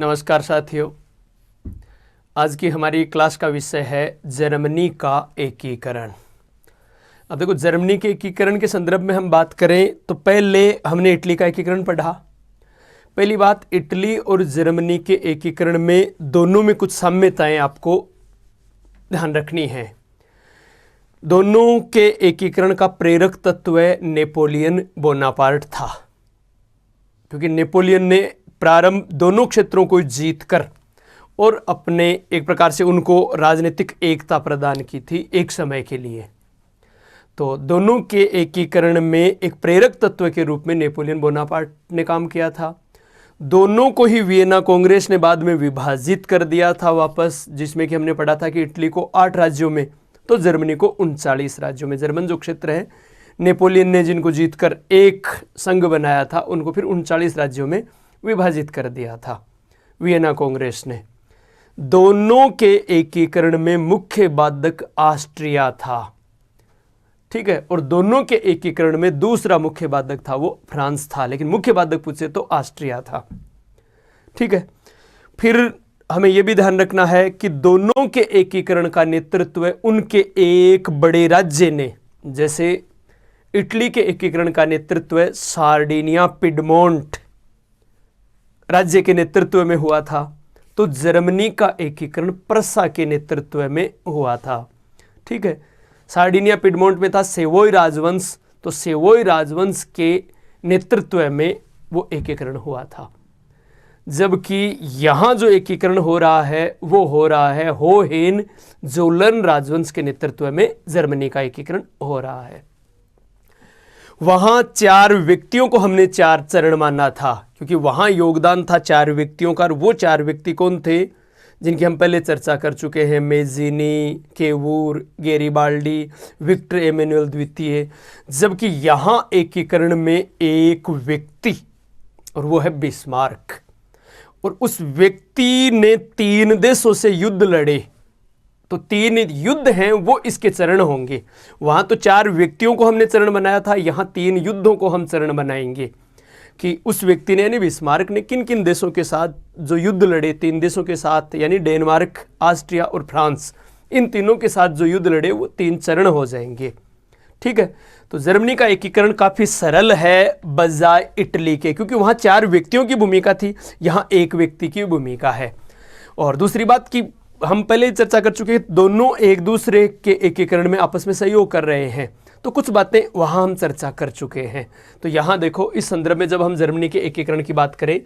नमस्कार साथियों, आज की हमारी क्लास का विषय है जर्मनी का एकीकरण। अब देखो, जर्मनी के एकीकरण के संदर्भ में हम बात करें तो पहले हमने इटली का एकीकरण पढ़ा। पहली बात, इटली और जर्मनी के एकीकरण में दोनों में कुछ साम्यताएं आपको ध्यान रखनी है। दोनों के एकीकरण का प्रेरक तत्व नेपोलियन बोनापार्ट था, क्योंकि नेपोलियन ने प्रारंभ दोनों क्षेत्रों को जीतकर और अपने एक प्रकार से उनको राजनीतिक एकता प्रदान की थी एक समय के लिए। तो दोनों के एकीकरण में एक प्रेरक तत्व के रूप में नेपोलियन बोनापार्ट ने काम किया था। दोनों को ही वियना कांग्रेस ने बाद में विभाजित कर दिया था वापस, जिसमें कि हमने पढ़ा था कि इटली को 8 राज्यों में तो जर्मनी को 39 राज्यों में। जर्मन जो क्षेत्र है, नेपोलियन ने जिनको जीतकर एक संघ बनाया था, उनको फिर 39 राज्यों में विभाजित कर दिया था वियना कांग्रेस ने। दोनों के एकीकरण में मुख्य बाधक ऑस्ट्रिया था, ठीक है, और दोनों के एकीकरण में दूसरा मुख्य बाधक था वो फ्रांस था, लेकिन मुख्य बाधक पूछे तो ऑस्ट्रिया था, ठीक है। फिर हमें यह भी ध्यान रखना है कि दोनों के एकीकरण का नेतृत्व उनके एक बड़े राज्य ने, जैसे इटली के एकीकरण का नेतृत्व सार्डिनिया पिडमोंट राज्य के नेतृत्व में हुआ था, तो जर्मनी का एकीकरण प्रसा के नेतृत्व में हुआ था, ठीक है। सार्डिनिया पिडमोंट में था सेवोय राजवंश, तो सेवोय राजवंश के नेतृत्व में वो एकीकरण हुआ था। जबकि यहाँ जो एकीकरण हो रहा है वो हो रहा है होहेन जोलन राजवंश के नेतृत्व में जर्मनी का एकीकरण हो रहा है। वहां 4 व्यक्तियों को हमने 4 चरण माना था, क्योंकि वहां योगदान था 4 व्यक्तियों का, और वो 4 व्यक्ति कौन थे जिनकी हम पहले चर्चा कर चुके हैं, मेजिनी, केवूर, गेरिबाल्डी, विक्टर एमेनुएल द्वितीय। जबकि यहां एकीकरण में एक व्यक्ति, और वो है बिस्मार्क, और उस व्यक्ति ने 3 देशों से युद्ध लड़े, तो 3 युद्ध हैं वो इसके चरण होंगे। वहां तो 4 व्यक्तियों को हमने चरण बनाया था, यहां 3 युद्धों को हम चरण बनाएंगे कि उस व्यक्ति ने यानी बिस्मार्क ने किन किन देशों के साथ जो युद्ध लड़े, 3 देशों के साथ यानी डेनमार्क, ऑस्ट्रिया और फ्रांस, इन तीनों के साथ जो युद्ध लड़े वो 3 चरण हो जाएंगे, ठीक है। तो जर्मनी का एकीकरण काफी सरल है बजाय इटली के, क्योंकि वहां 4 व्यक्तियों की भूमिका थी, यहां एक व्यक्ति की भूमिका है। और दूसरी बात कि हम पहले ही चर्चा कर चुके हैं, दोनों एक दूसरे के एकीकरण में आपस में सहयोग कर रहे हैं, तो कुछ बातें वहां हम चर्चा कर चुके हैं। तो यहां देखो, इस संदर्भ में जब हम जर्मनी के एकीकरण की बात करें,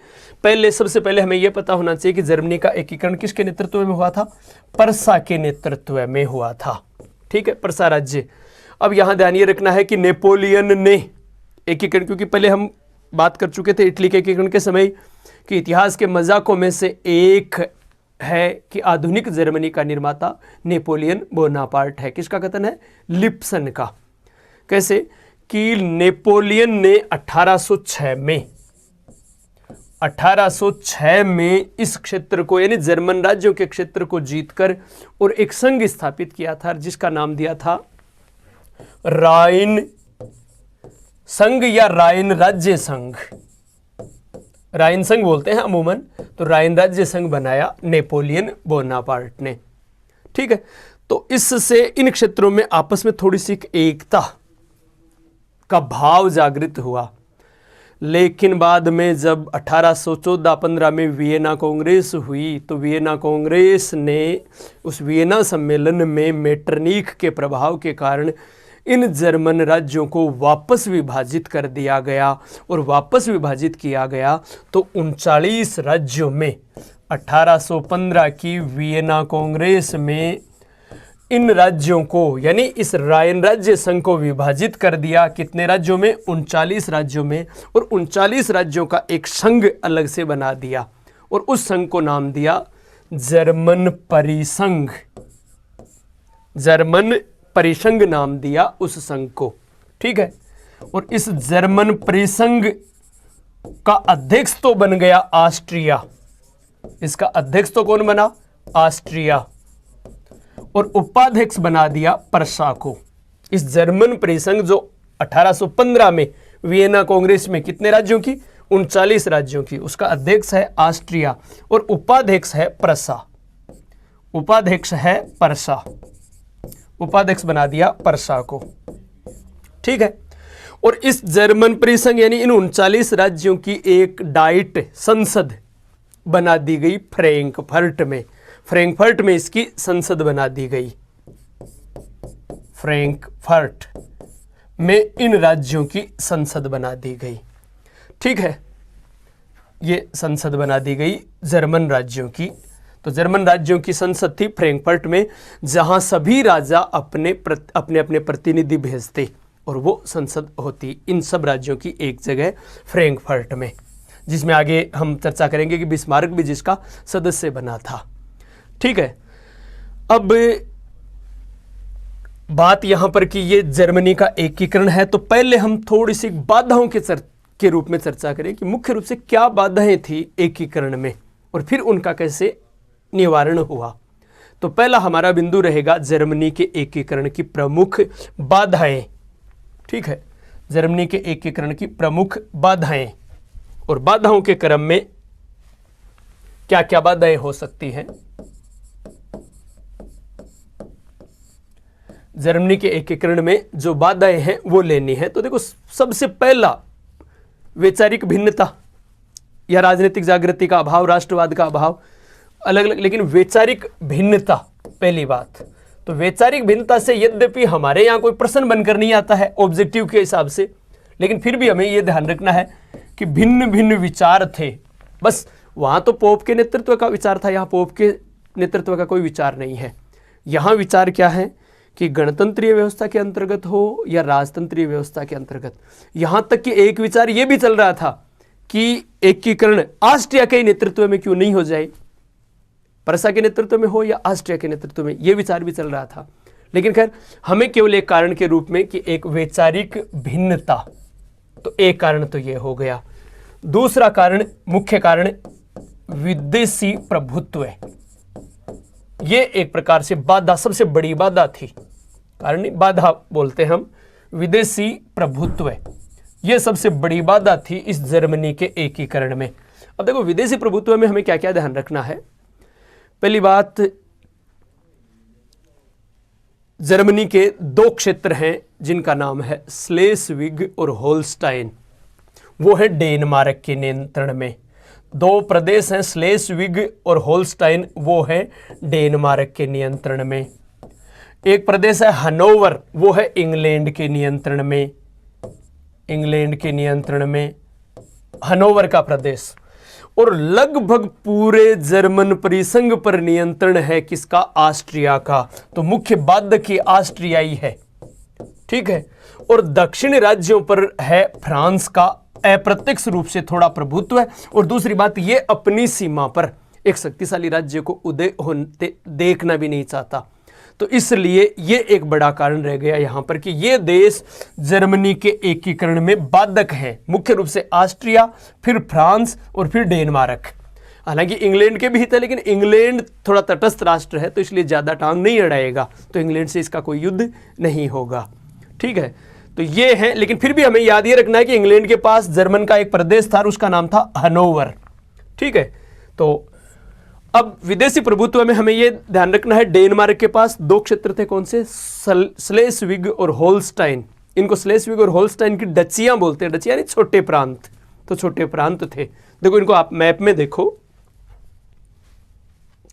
सबसे पहले हमें यह पता होना चाहिए कि जर्मनी का एकीकरण किसके नेतृत्व में हुआ था? प्रसा के नेतृत्व में हुआ था, ठीक है, प्रसा राज्य। अब यहां ध्यान ये रखना है कि नेपोलियन ने एकीकरण, क्योंकि पहले हम बात कर चुके थे इटली के एकीकरण के समय कि इतिहास के मजाकों में से एक है कि आधुनिक जर्मनी का निर्माता नेपोलियन बोनापार्ट है। किसका कथन है? लिप्सन का। कैसे कि नेपोलियन ने 1806 में इस क्षेत्र को यानी जर्मन राज्यों के क्षेत्र को जीतकर और एक संघ स्थापित किया था, जिसका नाम दिया था राइन संघ या राइन राज्य संघ। राइन संघ बोलते हैं अमूमन, तो राइन राज्य संघ बनाया नेपोलियन बोनापार्ट ने, ठीक है। तो इससे इन क्षेत्रों में आपस में थोड़ी सी एकता का भाव जागृत हुआ। लेकिन बाद में जब 1814-15 में वियना कांग्रेस हुई, तो वियना कांग्रेस ने उस वियना सम्मेलन में मेटरनीख के प्रभाव के कारण इन जर्मन राज्यों को वापस विभाजित कर दिया गया, और वापस विभाजित किया गया तो 39 राज्यों में 1815 की वियना कांग्रेस में इन राज्यों को यानी इस राइन राज्य संघ को विभाजित कर दिया। कितने राज्यों में? 39 राज्यों में, और 39 राज्यों का एक संघ अलग से बना दिया, और उस संघ को नाम दिया जर्मन परिसंघ। जर्मन परिसंघ नाम दिया उस संघ को, ठीक है। और इस जर्मन परिसंघ का अध्यक्ष तो बन गया ऑस्ट्रिया। इसका अध्यक्ष तो कौन बना? ऑस्ट्रिया। और उपाध्यक्ष बना दिया प्रसा को। इस जर्मन परिसंघ जो 1815 में वियना कांग्रेस में कितने राज्यों की? 39 राज्यों की। उसका अध्यक्ष है ऑस्ट्रिया और उपाध्यक्ष है प्रसा। उपाध्यक्ष है परसा, उपाध्यक्ष बना दिया परसा को। ठीक है। और इस जर्मन परिसंघ यानी इन 39 राज्यों की एक डाइट संसद बना दी गई फ्रैंकफर्ट में। फ्रैंकफर्ट में इसकी संसद बना दी गई। फ्रैंकफर्ट में इन राज्यों की संसद बना दी गई। ठीक है, ये संसद बना दी गई जर्मन राज्यों की। तो जर्मन राज्यों की संसद थी फ्रैंकफर्ट में, जहां सभी राजा अपने अपने प्रतिनिधि भेजते और वो संसद होती इन सब राज्यों की एक जगह फ्रैंकफर्ट में, जिसमें आगे हम चर्चा करेंगे कि बिस्मार्क भी जिसका सदस्य बना था। ठीक है। अब बात यहां पर कि ये जर्मनी का एकीकरण है, तो पहले हम थोड़ी सी बाधाओं के रूप में चर्चा करें कि मुख्य रूप से क्या बाधाएं थी एकीकरण में और फिर उनका कैसे निवारण हुआ। तो पहला हमारा बिंदु रहेगा जर्मनी के एकीकरण की प्रमुख बाधाएं। ठीक है, जर्मनी के एकीकरण की प्रमुख बाधाएं, और बाधाओं के क्रम में क्या क्या बाधाएं हो सकती हैं। जर्मनी के एकीकरण में जो बाधाएं हैं वो लेनी है। तो देखो, सबसे पहला वैचारिक भिन्नता या राजनीतिक जागृति का अभाव, राष्ट्रवाद का अभाव, अलग अलग, लेकिन वैचारिक भिन्नता पहली बात। तो वैचारिक भिन्नता से यद्यपि हमारे यहाँ कोई प्रश्न बनकर नहीं आता है ऑब्जेक्टिव के हिसाब से, लेकिन फिर भी हमें यह ध्यान रखना है कि भिन्न भिन्न विचार थे। बस वहाँ तो पोप के नेतृत्व का विचार था, यहाँ पोप के नेतृत्व का कोई विचार नहीं है। यहाँ विचार क्या है कि गणतंत्रीय व्यवस्था के अंतर्गत हो या राजतंत्रीय व्यवस्था के अंतर्गत। यहाँ तक कि एक विचार ये भी चल रहा था कि एकीकरण ऑस्ट्रिया के नेतृत्व में क्यों नहीं हो जाए, परसा के नेतृत्व में हो या ऑस्ट्रिया के नेतृत्व में, यह विचार भी चल रहा था। लेकिन खैर, हमें केवल एक कारण के रूप में कि एक वैचारिक भिन्नता, तो एक कारण तो यह हो गया। दूसरा कारण, मुख्य कारण, विदेशी प्रभुत्व। ये एक प्रकार से बाधा, सबसे बड़ी बाधा थी, कारण नहीं, बाधा बोलते हम, विदेशी प्रभुत्व। ये सबसे बड़ी बाधा थी इस जर्मनी के एकीकरण में। अब देखो, विदेशी प्रभुत्व में हमें क्या क्या ध्यान रखना है। पहली बात, जर्मनी के दो क्षेत्र हैं जिनका नाम है स्लेस्विग और होल्स्टाइन, वो है डेनमार्क के नियंत्रण में। दो प्रदेश हैं स्लेस्विग और होल्स्टाइन, वो है डेनमार्क के नियंत्रण में। एक प्रदेश है हनोवर, वो है इंग्लैंड के नियंत्रण में। इंग्लैंड के नियंत्रण में हनोवर का प्रदेश। और लगभग पूरे जर्मन परिसंघ पर नियंत्रण है किसका? ऑस्ट्रिया का। तो मुख्य बाधक ही ऑस्ट्रियाई है। ठीक है। और दक्षिणी राज्यों पर है फ्रांस का अप्रत्यक्ष रूप से थोड़ा प्रभुत्व है। और दूसरी बात, ये अपनी सीमा पर एक शक्तिशाली राज्य को उदय होते देखना भी नहीं चाहता। तो इसलिए ये एक बड़ा कारण रह गया यहाँ पर कि ये देश जर्मनी के एकीकरण में बाधक हैं, मुख्य रूप से ऑस्ट्रिया, फिर फ्रांस और फिर डेनमार्क। हालांकि इंग्लैंड के भी हित है, लेकिन इंग्लैंड थोड़ा तटस्थ राष्ट्र है, तो इसलिए ज़्यादा टांग नहीं अड़ाएगा, तो इंग्लैंड से इसका कोई युद्ध नहीं होगा। ठीक है। तो ये है, लेकिन फिर भी हमें याद ये रखना है कि इंग्लैंड के पास जर्मन का एक प्रदेश था, उसका नाम था हनोवर। ठीक है। तो अब विदेशी प्रभुत्व में हमें यह ध्यान रखना है, डेनमार्क के पास दो क्षेत्र थे, कौन से? स्लेस्विग और होल्स्टाइन। इनको स्लेस्विग और होल्स्टाइन की डचियां बोलते हैं। डचियां यानी छोटे प्रांत, तो छोटे प्रांत थे। देखो, इनको आप मैप में देखो,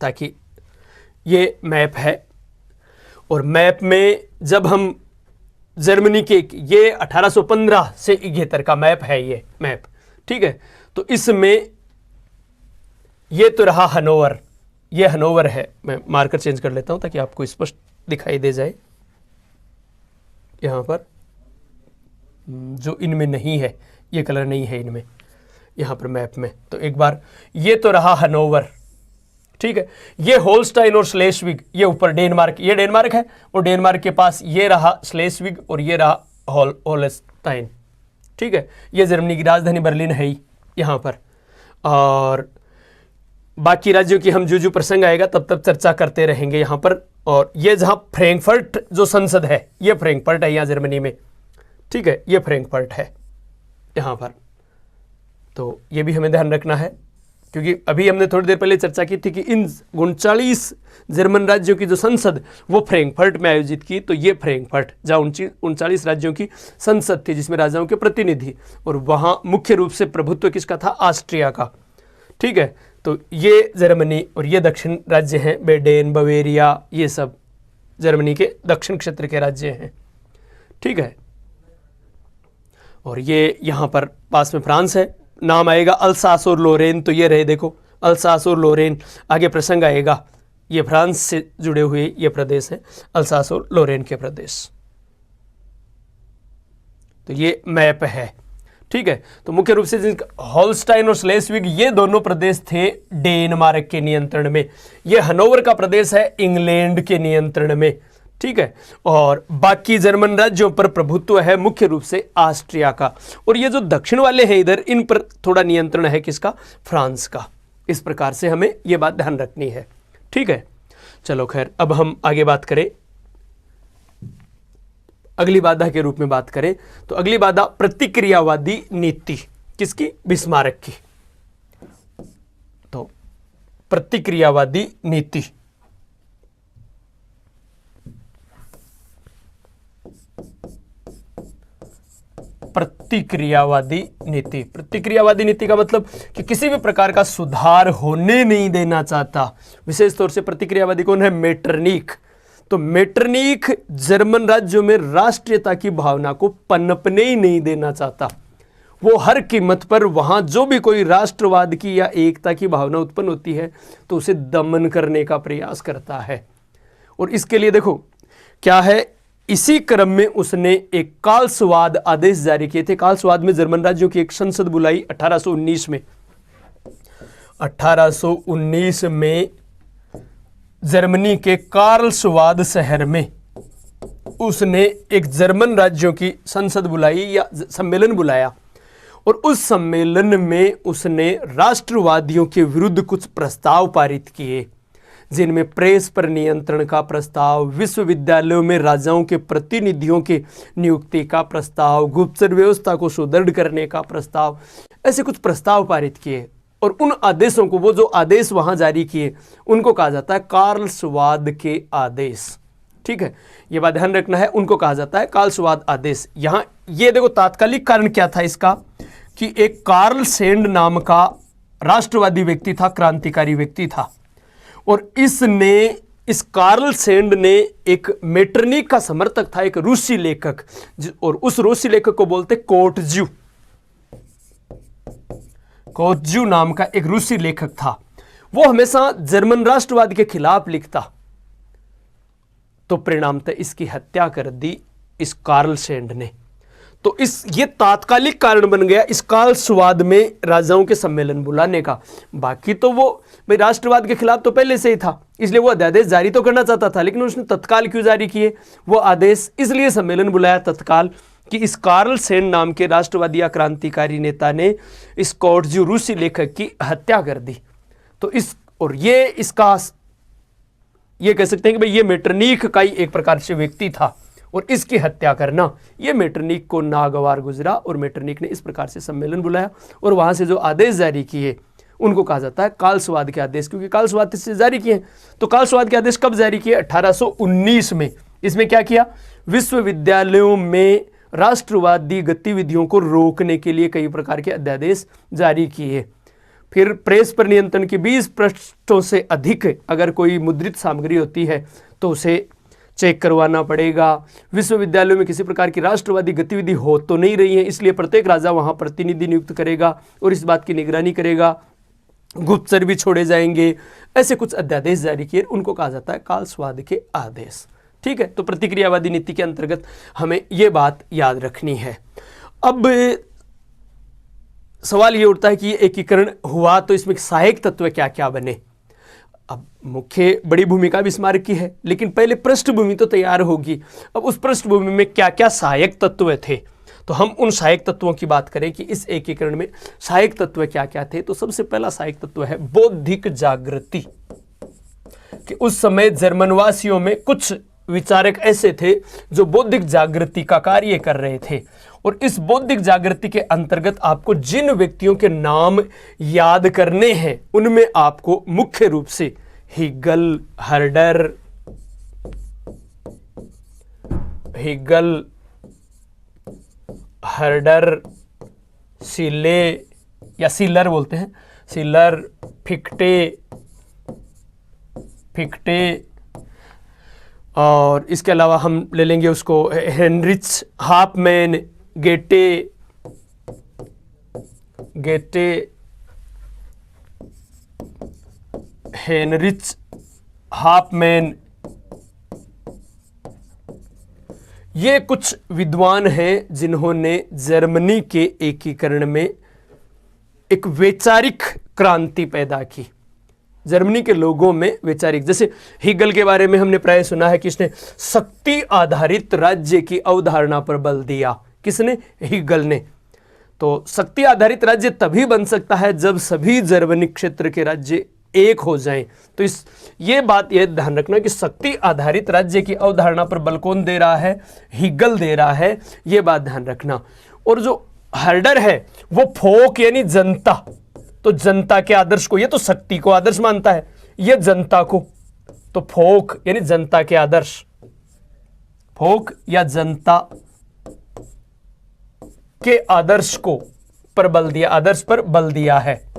ताकि ये मैप है, और मैप में जब हम जर्मनी के, ये 1815 से 71 का मैप है, ये मैप। ठीक है। तो इसमें ये तो रहा हनोवर, ये हनोवर है। मैं मार्कर चेंज कर लेता हूं ताकि आपको स्पष्ट दिखाई दे जाए। यहां पर जो इनमें नहीं है, ये कलर नहीं है इनमें, यहां पर मैप में। तो एक बार, ये तो रहा हनोवर। ठीक है। ये होल्स्टाइन और स्लेस्विग, ये ऊपर डेनमार्क, ये डेनमार्क है, और डेनमार्क के पास ये रहा स्लेस्विग और ये रहा होल्स्टाइन। ठीक है। ये जर्मनी की राजधानी बर्लिन है यहाँ पर। और बाकी राज्यों की हम जो प्रसंग आएगा तब तब चर्चा करते रहेंगे यहाँ पर। और ये जहाँ फ्रैंकफर्ट जो संसद है, ये फ्रैंकफर्ट है यहाँ जर्मनी में। ठीक है। ये फ्रैंकफर्ट है यहाँ पर। तो ये भी हमें ध्यान रखना है, क्योंकि अभी हमने थोड़ी देर पहले चर्चा की थी कि इन 39 जर्मन राज्यों की जो संसद वो फ्रैंकफर्ट में आयोजित की। तो ये फ्रैंकफर्ट जहाँ 39 राज्यों की संसद थी जिसमें राजाओं के प्रतिनिधि, और वहाँ मुख्य रूप से प्रभुत्व किसका था? ऑस्ट्रिया का। ठीक है, तो ये जर्मनी और ये दक्षिण राज्य हैं, बेडेन, बवेरिया, ये सब जर्मनी के दक्षिण क्षेत्र के राज्य हैं। ठीक है, और ये यहाँ पर पास में फ्रांस है, नाम आएगा अल्सास और लोरेन। तो ये रहे, देखो अल्सास और लोरेन, आगे प्रसंग आएगा, ये फ्रांस से जुड़े हुए ये प्रदेश है, अल्सास और लोरेन के प्रदेश। तो ये मैप है। ठीक है, तो मुख्य रूप से हॉलस्टाइन और स्लेस्विग ये दोनों प्रदेश थे डेनमार्क के नियंत्रण में। ये हनोवर का प्रदेश है इंग्लैंड के नियंत्रण में। ठीक है, और बाकी जर्मन राज्यों पर प्रभुत्व है मुख्य रूप से ऑस्ट्रिया का, और ये जो दक्षिण वाले हैं इधर, इन पर थोड़ा नियंत्रण है किसका? फ्रांस का। इस प्रकार से हमें ये बात ध्यान रखनी है। ठीक है, चलो खैर, अब हम आगे बात करें, अगली बाधा के रूप में बात करें तो अगली बाधा प्रतिक्रियावादी नीति, किसकी? बिस्मार्क की। तो प्रतिक्रियावादी नीति, प्रतिक्रियावादी नीति, प्रतिक्रियावादी नीति का मतलब कि किसी भी प्रकार का सुधार होने नहीं देना चाहता। विशेष तौर से प्रतिक्रियावादी कौन है? मेटरनिख। तो मेटरनिख जर्मन राज्यों में राष्ट्रीयता की भावना को पनपने ही नहीं देना चाहता। वो हर कीमत पर वहां जो भी कोई राष्ट्रवाद की या एकता की भावना उत्पन्न होती है तो उसे दमन करने का प्रयास करता है। और इसके लिए देखो क्या है, इसी क्रम में उसने एक कालस्वाद आदेश जारी किए थे। कालस्वाद में जर्मन राज्यों की एक संसद बुलाई 1819 में। 1819 में जर्मनी के कार्लस्वाद शहर में उसने एक जर्मन राज्यों की संसद बुलाई या सम्मेलन बुलाया, और उस सम्मेलन में उसने राष्ट्रवादियों के विरुद्ध कुछ प्रस्ताव पारित किए, जिनमें प्रेस पर नियंत्रण का प्रस्ताव, विश्वविद्यालयों में राजाओं के प्रतिनिधियों के नियुक्ति का प्रस्ताव, गुप्तचर व्यवस्था को सुदृढ़ करने का प्रस्ताव, ऐसे कुछ प्रस्ताव पारित किए। और उन आदेशों को, वो जो आदेश वहां जारी किए, उनको कहा जाता है कार्लस्वाद के आदेश। ठीक है, ये बात ध्यान रखना है, उनको कहा जाता है कार्लस्वाद आदेश। यहां ये देखो तात्कालिक कारण क्या था इसका, कि एक कार्ल सेंड नाम का राष्ट्रवादी व्यक्ति था, क्रांतिकारी व्यक्ति था, और इस कार्ल सेंड ने एक मेटरनिख का समर्थक था, एक रूसी लेखक, और उस रूसी लेखक को बोलते कोटज्यू। कोटज्यू नाम का एक रूसी लेखक था, वो हमेशा जर्मन राष्ट्रवाद के खिलाफ लिखता। तो परिणामतः इसकी हत्या कर दी इस कार्ल सेंड ने। तो ये तात्कालिक कारण बन गया इस कार्लस्वाद में राजाओं के सम्मेलन बुलाने का। बाकी तो वो भाई राष्ट्रवाद के खिलाफ तो पहले से ही था, इसलिए वो अध्यादेश जारी तो करना चाहता था, लेकिन उसने तत्काल क्यों जारी किए वो आदेश? इसलिए सम्मेलन बुलाया तत्काल कि इस कार्ल सेंड नाम के राष्ट्रवादी या क्रांतिकारी नेता ने इस कोटज्यू रूसी लेखक की हत्या कर दी। तो ये कह सकते हैं कि भाई ये मेटरनिख का ही एक प्रकार से व्यक्ति था, और इसकी हत्या करना ये मेटरनिख को नागवार गुजरा, और मेटरनिख ने इस प्रकार से सम्मेलन बुलाया और वहां से जो आदेश जारी किए उनको कहा जाता है कालस्वाद के आदेश, क्योंकि कालस्वाद से जारी किए। तो कालस्वाद के आदेश कब जारी किए? 1819 में। इसमें क्या किया? विश्वविद्यालयों में राष्ट्रवादी गतिविधियों को रोकने के लिए कई प्रकार के अध्यादेश जारी किए। फिर प्रेस पर नियंत्रण की 20 पृष्ठों से अधिक अगर कोई मुद्रित सामग्री होती है तो उसे चेक करवाना पड़ेगा। विश्वविद्यालयों में किसी प्रकार की राष्ट्रवादी गतिविधि हो तो नहीं रही है, इसलिए प्रत्येक राजा वहां प्रतिनिधि नियुक्त करेगा और इस बात की निगरानी करेगा। गुप्तचर भी छोड़े जाएंगे। ऐसे कुछ अध्यादेश जारी किए, उनको कहा जाता है कालस्वाद के आदेश। ठीक है, तो प्रतिक्रियावादी नीति के अंतर्गत हमें यह बात याद रखनी है। अब सवाल ये उठता है कि ये एकीकरण हुआ तो इसमें सहायक तत्व क्या क्या बने। अब मुख्य बड़ी भूमिका बिस्मार्क की है, लेकिन पहले पृष्ठभूमि तो तैयार होगी। अब उस पृष्ठभूमि में क्या क्या सहायक तत्व थे, तो हम उन सहायक तत्वों की बात करें कि इस एकीकरण में सहायक तत्व क्या क्या थे। तो सबसे पहला सहायक तत्व है बौद्धिक जागृति। कि उस समय जर्मनवासियों में कुछ विचारक ऐसे थे जो बौद्धिक जागृति का कार्य कर रहे थे, और इस बौद्धिक जागृति के अंतर्गत आपको जिन व्यक्तियों के नाम याद करने हैं उनमें आपको मुख्य रूप से हीगल, हर्डर, सीले या सीलर बोलते हैं, सीलर, फिक्टे, और इसके अलावा हम ले लेंगे उसको हेनरिच हाफमैन, गेटे, हेनरिच हाफमैन। ये कुछ विद्वान हैं जिन्होंने जर्मनी के एकीकरण में एक वैचारिक क्रांति पैदा की। जर्मनी के लोगों में वैचारिक, जैसे हीगल के बारे में हमने प्राय सुना है कि इसने शक्ति आधारित राज्य की अवधारणा पर बल दिया। किसने? हीगल ने। तो शक्ति आधारित राज्य तभी बन सकता है जब सभी जर्मनी क्षेत्र के राज्य एक हो जाएं। तो ये बात ये ध्यान रखना कि शक्ति आधारित राज्य की अवधारणा पर बल कौन दे रहा है? हीगल दे रहा है, ये बात ध्यान रखना। और जो हर्डर है वो फोक यानी जनता, तो जनता के आदर्श को, ये तो शक्ति को आदर्श मानता है, ये जनता को, तो फोक यानी जनता के आदर्श, फोक या जनता के आदर्श को पर बल दिया, आदर्श पर बल दिया है।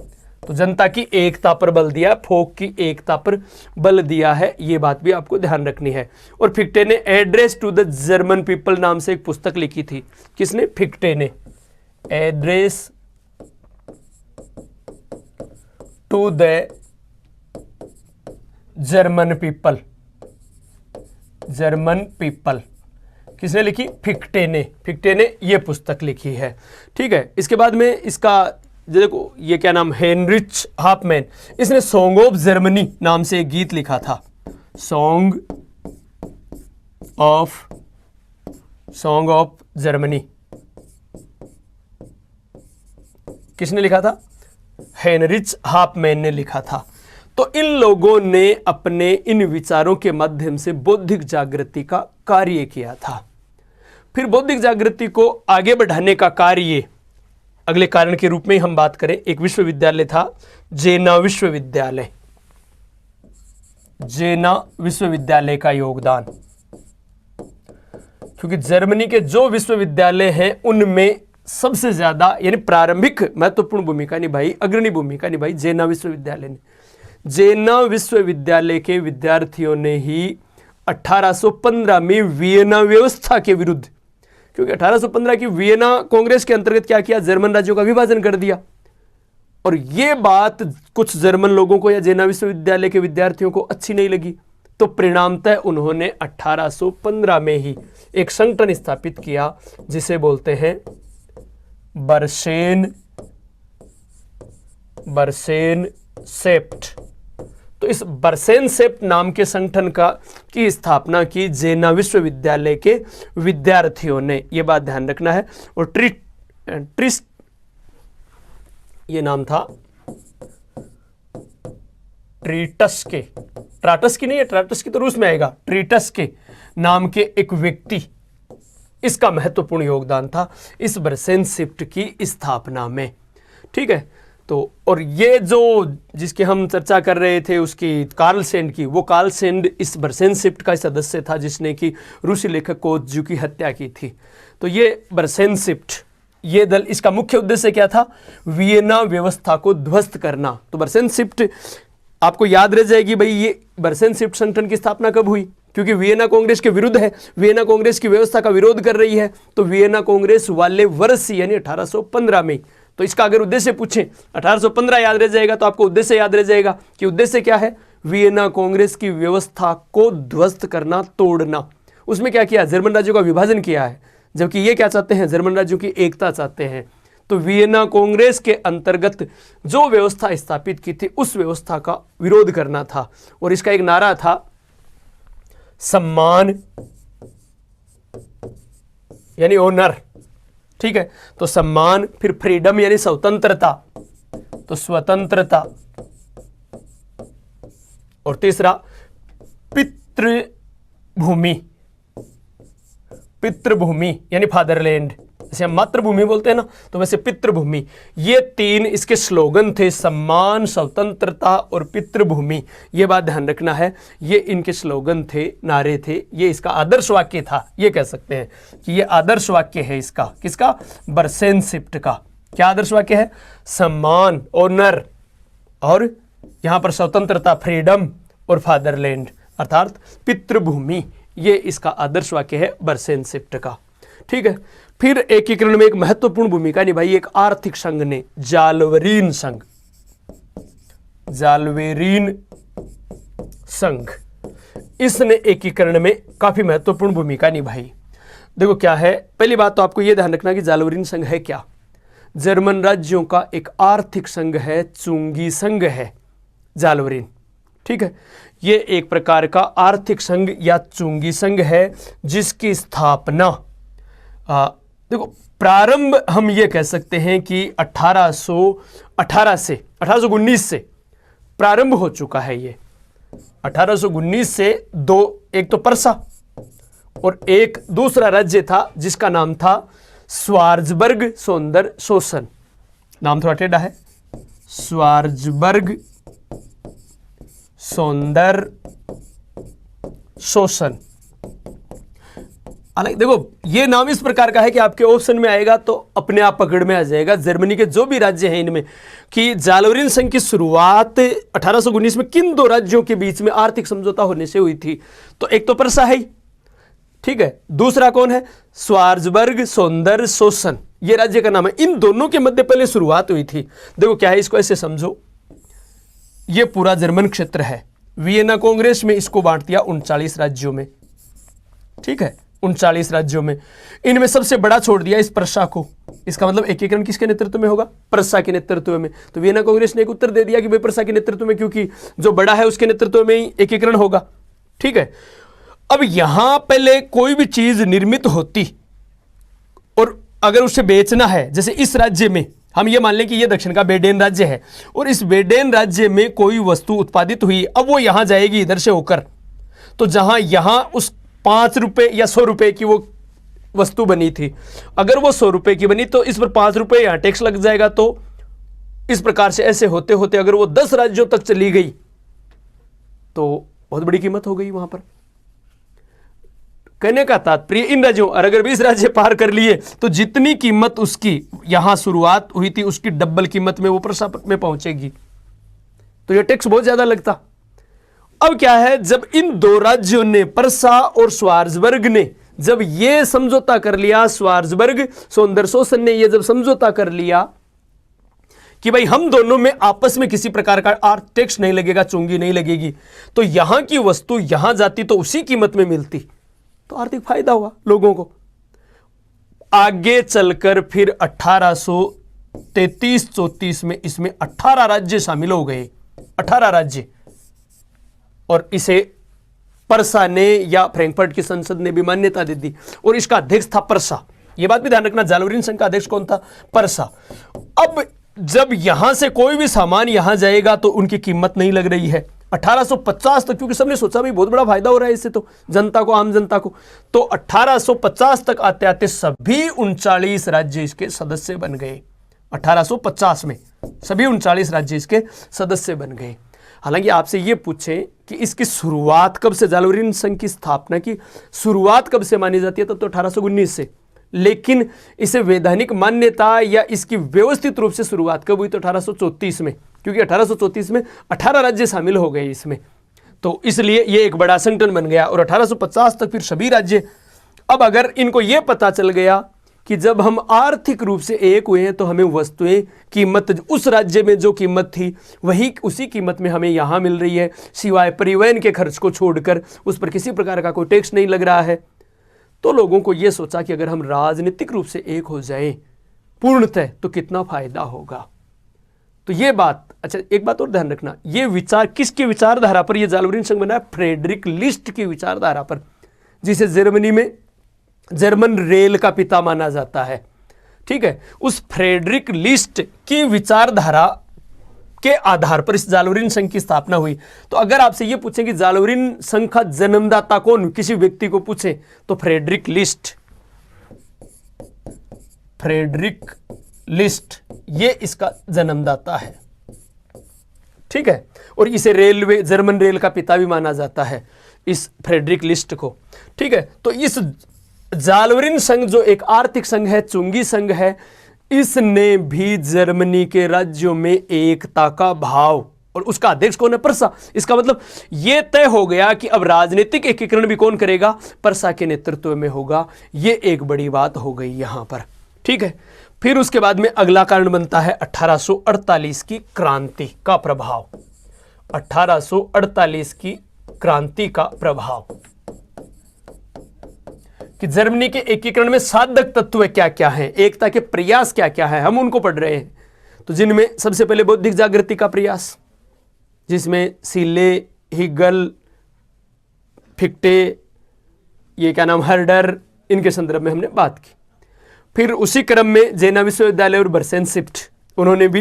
तो जनता की एकता पर बल दिया, फोक की एकता पर बल दिया है, ये बात भी आपको ध्यान रखनी है। और फिक्टे ने address to the German people नाम से एक पुस्तक लिखी थी। किसने? फिक्टे ने। Address to the German people, किसने लिखी? फिक्टे ने ये पुस्तक लिखी है। ठीक है, इसके बाद में इसका देखो, ये क्या नाम, हेनरिच हाफमैन, इसने सॉन्ग ऑफ जर्मनी नाम से एक गीत लिखा था। सॉन्ग ऑफ जर्मनी किसने लिखा था? हेनरिच हाफमैन ने लिखा था। तो इन लोगों ने अपने इन विचारों के माध्यम से बौद्धिक जागृति का कार्य किया था। फिर बौद्धिक जागृति को आगे बढ़ाने का कार्य अगले कारण के रूप में हम बात करें, एक विश्वविद्यालय था, जेना विश्वविद्यालय का योगदान। क्योंकि जर्मनी के जो विश्वविद्यालय हैं उनमें सबसे ज्यादा यानी प्रारंभिक महत्वपूर्ण भूमिका निभाई, अग्रणी भूमिका निभाई जेना विश्वविद्यालय ने। जेना विश्वविद्यालय के विद्यार्थियों ने ही 1815 में वियना व्यवस्था के विरुद्ध, क्योंकि 1815 की वियना कांग्रेस के अंतर्गत क्या किया? जर्मन राज्यों का विभाजन कर दिया। और यह बात कुछ जर्मन लोगों को या जेना विश्वविद्यालय के विद्यार्थियों को अच्छी नहीं लगी, तो परिणामतः उन्होंने 1815 में ही एक संगठन स्थापित किया जिसे बोलते हैं बर्सेन सेप्ट। तो इस बर्सेन सेप्ट नाम के संगठन की स्थापना की जेना विश्वविद्यालय के विद्यार्थियों ने, यह बात ध्यान रखना है। और ट्रिस्ट ये नाम था, ट्राटस्की नहीं है, ट्राटस्की तो रूस में आएगा, ट्रीटस्की नाम के एक व्यक्ति, इसका महत्वपूर्ण योगदान था इस बर्सेन सेप्ट की स्थापना में। ठीक है, तो और ये जो जिसकी हम चर्चा कर रहे थे उसकी कार्ल सेंड की, वो कार्ल सेंड इस बर्सेन सेप्ट का सदस्य था जिसने कि रूसी लेखक कोत्जू की हत्या की थी। तो ये बर्सेन सेप्ट, ये दल, इसका मुख्य उद्देश्य क्या था? वियना व्यवस्था को ध्वस्त करना। तो बर्सेन सेप्ट आपको याद रह जाएगी भाई, ये बर्सेन सेप्ट संगठन की स्थापना कब हुई? क्योंकि वियना कांग्रेस के विरुद्ध है, वियना कांग्रेस की व्यवस्था का विरोध कर रही है। तो वियना कांग्रेस वाले वर्ष यानी 1815 में। तो इसका अगर उद्देश्य पूछें, 1815 याद रह जाएगा तो आपको उद्देश्य याद रह जाएगा कि उद्देश्य क्या है? वियना कांग्रेस की व्यवस्था को ध्वस्त करना, तोड़ना। उसमें क्या किया? जर्मन राज्यों का विभाजन किया है, जबकि ये क्या चाहते हैं? जर्मन राज्यों की एकता चाहते हैं। तो वियना कांग्रेस के अंतर्गत जो व्यवस्था स्थापित की थी उस व्यवस्था का विरोध करना था। और इसका एक नारा था, सम्मान यानी ऑनर। ठीक है, तो सम्मान, फिर फ्रीडम यानी स्वतंत्रता, तो स्वतंत्रता, और तीसरा पितृभूमि यानी फादरलैंड, जैसे हम मातृभूमि बोलते हैं ना, तो वैसे पितृभूमि। ये तीन इसके स्लोगन थे, सम्मान, स्वतंत्रता और पितृभूमि। ये बात ध्यान रखना है, ये इनके स्लोगन थे, नारे थे, ये इसका आदर्श वाक्य था। ये कह सकते हैं कि ये आदर्श वाक्य है इसका, किसका? बरसेनशिफ्ट का। क्या आदर्श वाक्य है? सम्मान, ऑनर, और यहां पर स्वतंत्रता, फ्रीडम, और फादरलैंड अर्थात पितृभूमि। ये इसका आदर्श वाक्य है बरसेनशिफ्ट का। ठीक है। फिर एकीकरण में एक महत्वपूर्ण भूमिका निभाई एक आर्थिक संघ ने, जालवरीन संघ। जालवेरीन संघ, इसने एकीकरण में काफी महत्वपूर्ण भूमिका निभाई। देखो क्या है, पहली बात तो आपको यह ध्यान रखना कि जालवरीन संघ है क्या? जर्मन राज्यों का एक आर्थिक संघ है, चुंगी संघ है जालवरीन। ठीक है, ये एक प्रकार का आर्थिक संघ या चुंगी संघ है जिसकी स्थापना देखो प्रारंभ हम ये कह सकते हैं कि 1819 से प्रारंभ हो चुका है। ये 1819 से दो, एक तो परसा और एक दूसरा राज्य था जिसका नाम था स्वार्जबर्ग सोंदर शोसन। नाम थोड़ा टेढ़ा है, स्वार्जबर्ग सोंदर शोसन। हालांकि देखो ये नाम इस प्रकार का है कि आपके ऑप्शन में आएगा तो अपने आप पकड़ में आ जाएगा, जर्मनी के जो भी राज्य हैं इनमें, कि जालवरीन संघ की शुरुआत 1819 में किन दो राज्यों के बीच में आर्थिक समझौता होने से हुई थी। तो एक तो परसा है, ठीक है, दूसरा कौन है? स्वार्जबर्ग सोंदर शोसन, ये राज्य का नाम है। इन दोनों के मध्य पहले शुरुआत हुई थी। देखो क्या है, इसको ऐसे समझो, ये पूरा जर्मन क्षेत्र है। वियना कांग्रेस में इसको बांट दिया 39 राज्यों में। ठीक है, 39 राज्यों में इनमें सबसे बड़ा छोड़ दिया इस प्रशा को। इसका मतलब एकीकरण किसके नेतृत्व में होगा? प्रशा के नेतृत्व में। तो वियना कांग्रेस ने एक उत्तर दे दिया कि भाई प्रशा के नेतृत्व में, क्योंकि जो बड़ा है उसके नेतृत्व में ही एकीकरण होगा। ठीक है, अब यहां पहले कोई भी चीज निर्मित होती और अगर उसे बेचना है, जैसे इस राज्य में हम ये मान लें कि ये दक्षिण का बेडेन राज्य है और इस बेडेन राज्य में कोई वस्तु उत्पादित हुई, अब वो यहां जाएगी इधर से होकर, तो जहां यहां उस 5 रुपए या 100 रुपए की वो वस्तु बनी थी, अगर वो 100 रुपए की बनी तो इस पर 5 रुपए यहां टैक्स लग जाएगा। तो इस प्रकार से ऐसे होते होते अगर वो 10 राज्यों तक चली गई तो बहुत बड़ी कीमत हो गई वहां पर। कहने का तात्पर्य इन राज्यों, और अगर 20 राज्य पार कर लिए तो जितनी कीमत उसकी यहां शुरुआत हुई थी उसकी डबल कीमत में वो प्रशा में पहुंचेगी, तो ये टैक्स बहुत ज्यादा लगता। अब क्या है, जब इन दो राज्यों ने, परसा और स्वार्जबर्ग ने, जब ये समझौता कर लिया, स्वार्जबर्ग सोंदर शोसन ने ये जब समझौता कर लिया कि भाई हम दोनों में आपस में किसी प्रकार का टैक्स नहीं लगेगा, चुंगी नहीं लगेगी, तो यहां की वस्तु यहां जाती तो उसी कीमत में मिलती, तो आर्थिक फायदा हुआ लोगों को। आगे चलकर फिर 1833-34 में इसमें 18 राज्य शामिल हो गए, 18 राज्य, और इसे परसा ने या फ्रैंकफर्ट की संसद ने भी मान्यता दे दी और इसका अध्यक्ष था परसा। यह बात भी ध्यान रखना, जालवरीन संघ का अध्यक्ष कौन था? परसा। अब जब यहां से कोई भी सामान यहां जाएगा तो उनकी कीमत नहीं लग रही है 1850 तक, क्योंकि सबने सोचा भाई बहुत बड़ा फायदा हो रहा है इससे तो जनता को, आम जनता को। तो 1850 तक आते आते सभी 39 राज्य इसके सदस्य बन गए। 1850 में सभी 39 राज्य इसके सदस्य बन गए। हालांकि आपसे यह पूछें कि इसकी शुरुआत कब से, जालवरीन संघ की स्थापना की शुरुआत कब से मानी जाती है, तब तो 1819 से, लेकिन इसे वैधानिक मान्यता या इसकी व्यवस्थित रूप से शुरुआत कब हुई? तो 1834 में, क्योंकि 1834 में 18 राज्य शामिल हो गए इसमें, तो इसलिए ये एक बड़ा संगठन बन गया। और 1850 तक फिर सभी राज्य, अब अगर इनको यह पता चल गया कि जब हम आर्थिक रूप से एक हुए हैं तो हमें वस्तुएं, कीमत उस राज्य में जो कीमत थी वही उसी कीमत में हमें यहां मिल रही है, सिवाय परिवहन के खर्च को छोड़कर उस पर किसी प्रकार का कोई टैक्स नहीं लग रहा है। तो लोगों को यह सोचा कि अगर हम राजनीतिक रूप से एक हो जाएं पूर्णतः तो कितना फायदा होगा। तो ये बात, अच्छा एक बात और ध्यान रखना, ये विचार किसकी विचारधारा पर ये जालवरीन संघ बना है? फ्रेडरिक लिस्ट की विचारधारा पर, जिसे जर्मनी में जर्मन रेल का पिता माना जाता है। ठीक है, उस फ्रेडरिक लिस्ट की विचारधारा के आधार पर इस जालवरीन संघ की स्थापना हुई। तो अगर आपसे यह पूछें कि जालवरीन संघ का जन्मदाता कौन, किसी व्यक्ति को पूछें तो फ्रेडरिक लिस्ट। फ्रेडरिक लिस्ट, ये इसका जन्मदाता है। ठीक है, और इसे रेलवे, जर्मन रेल का पिता भी माना जाता है, इस फ्रेडरिक लिस्ट को। ठीक है, तो इस जालवरिन संघ जो एक आर्थिक संघ है, चुंगी संघ है, इसने भी जर्मनी के राज्यों में एकता का भाव, और उसका अध्यक्ष कौन है? पर्सा। इसका मतलब यह तय हो गया कि अब राजनीतिक एकीकरण भी कौन करेगा? पर्सा के नेतृत्व में होगा। यह एक बड़ी बात हो गई यहां पर। ठीक है, फिर उसके बाद में अगला कारण बनता है 1848 की क्रांति का प्रभाव। 1848 की क्रांति का प्रभाव कि जर्मनी के एकीकरण में साधक तत्व क्या क्या हैं, एकता के प्रयास क्या क्या है, हम उनको पढ़ रहे हैं। तो जिनमें सबसे पहले बौद्धिक जागृति का प्रयास, जिसमें सीले, हिगल, फिक्टे, ये क्या नाम, हर्डर, इनके संदर्भ में हमने बात की। फिर उसी क्रम में जेना विश्वविद्यालय और बर्सेनशिफ्ट, उन्होंने भी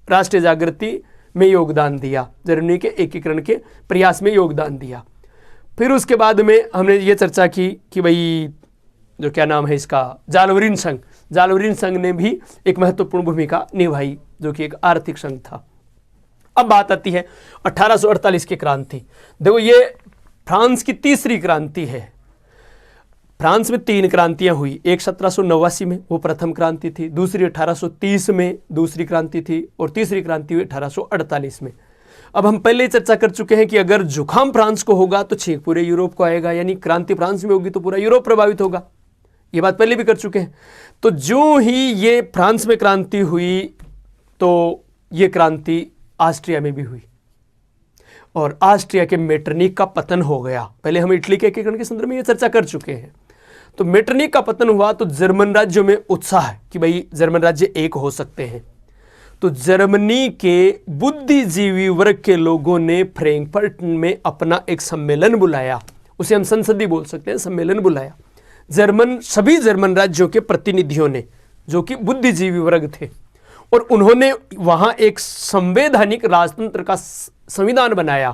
राष्ट्रीय जागृति में योगदान दिया, जर्मनी के एकीकरण के प्रयास में योगदान दिया। फिर उसके बाद में हमने ये चर्चा की कि भाई जो क्या नाम है इसका, जालवरिन संघ, जालवरिन संघ ने भी एक महत्वपूर्ण भूमिका निभाई, जो कि एक आर्थिक संघ था। अब बात आती है 1848 की क्रांति। देखो, ये फ्रांस की तीसरी क्रांति है। फ्रांस में 3 क्रांतियां हुई, एक 1789 में, वो प्रथम क्रांति थी, दूसरी 1830 में दूसरी क्रांति थी, और तीसरी क्रांति हुई 1848 में। अब हम पहले ही चर्चा कर चुके हैं कि अगर जुकाम फ्रांस को होगा तो छींक पूरे यूरोप को आएगा, यानी क्रांति फ्रांस में होगी तो पूरा यूरोप प्रभावित होगा। ये बात पहले भी कर चुके हैं। तो जो ही ये फ्रांस में क्रांति हुई तो ये क्रांति ऑस्ट्रिया में भी हुई, और ऑस्ट्रिया के मेटरनिक का पतन हो गया। पहले हम इटली के एकीकरण के संदर्भ में ये चर्चा कर चुके हैं। तो मेटरनिक का पतन हुआ तो जर्मन राज्यों में उत्साह कि भाई जर्मन राज्य एक हो सकते हैं। तो जर्मनी के बुद्धिजीवी वर्ग के लोगों ने फ्रैंकफर्ट में अपना एक सम्मेलन बुलाया, उसे हम संसदीय बोल सकते हैं, सम्मेलन बुलाया। सभी जर्मन राज्यों के प्रतिनिधियों ने, जो कि बुद्धिजीवी वर्ग थे, और उन्होंने वहां एक संवैधानिक राजतंत्र का संविधान बनाया,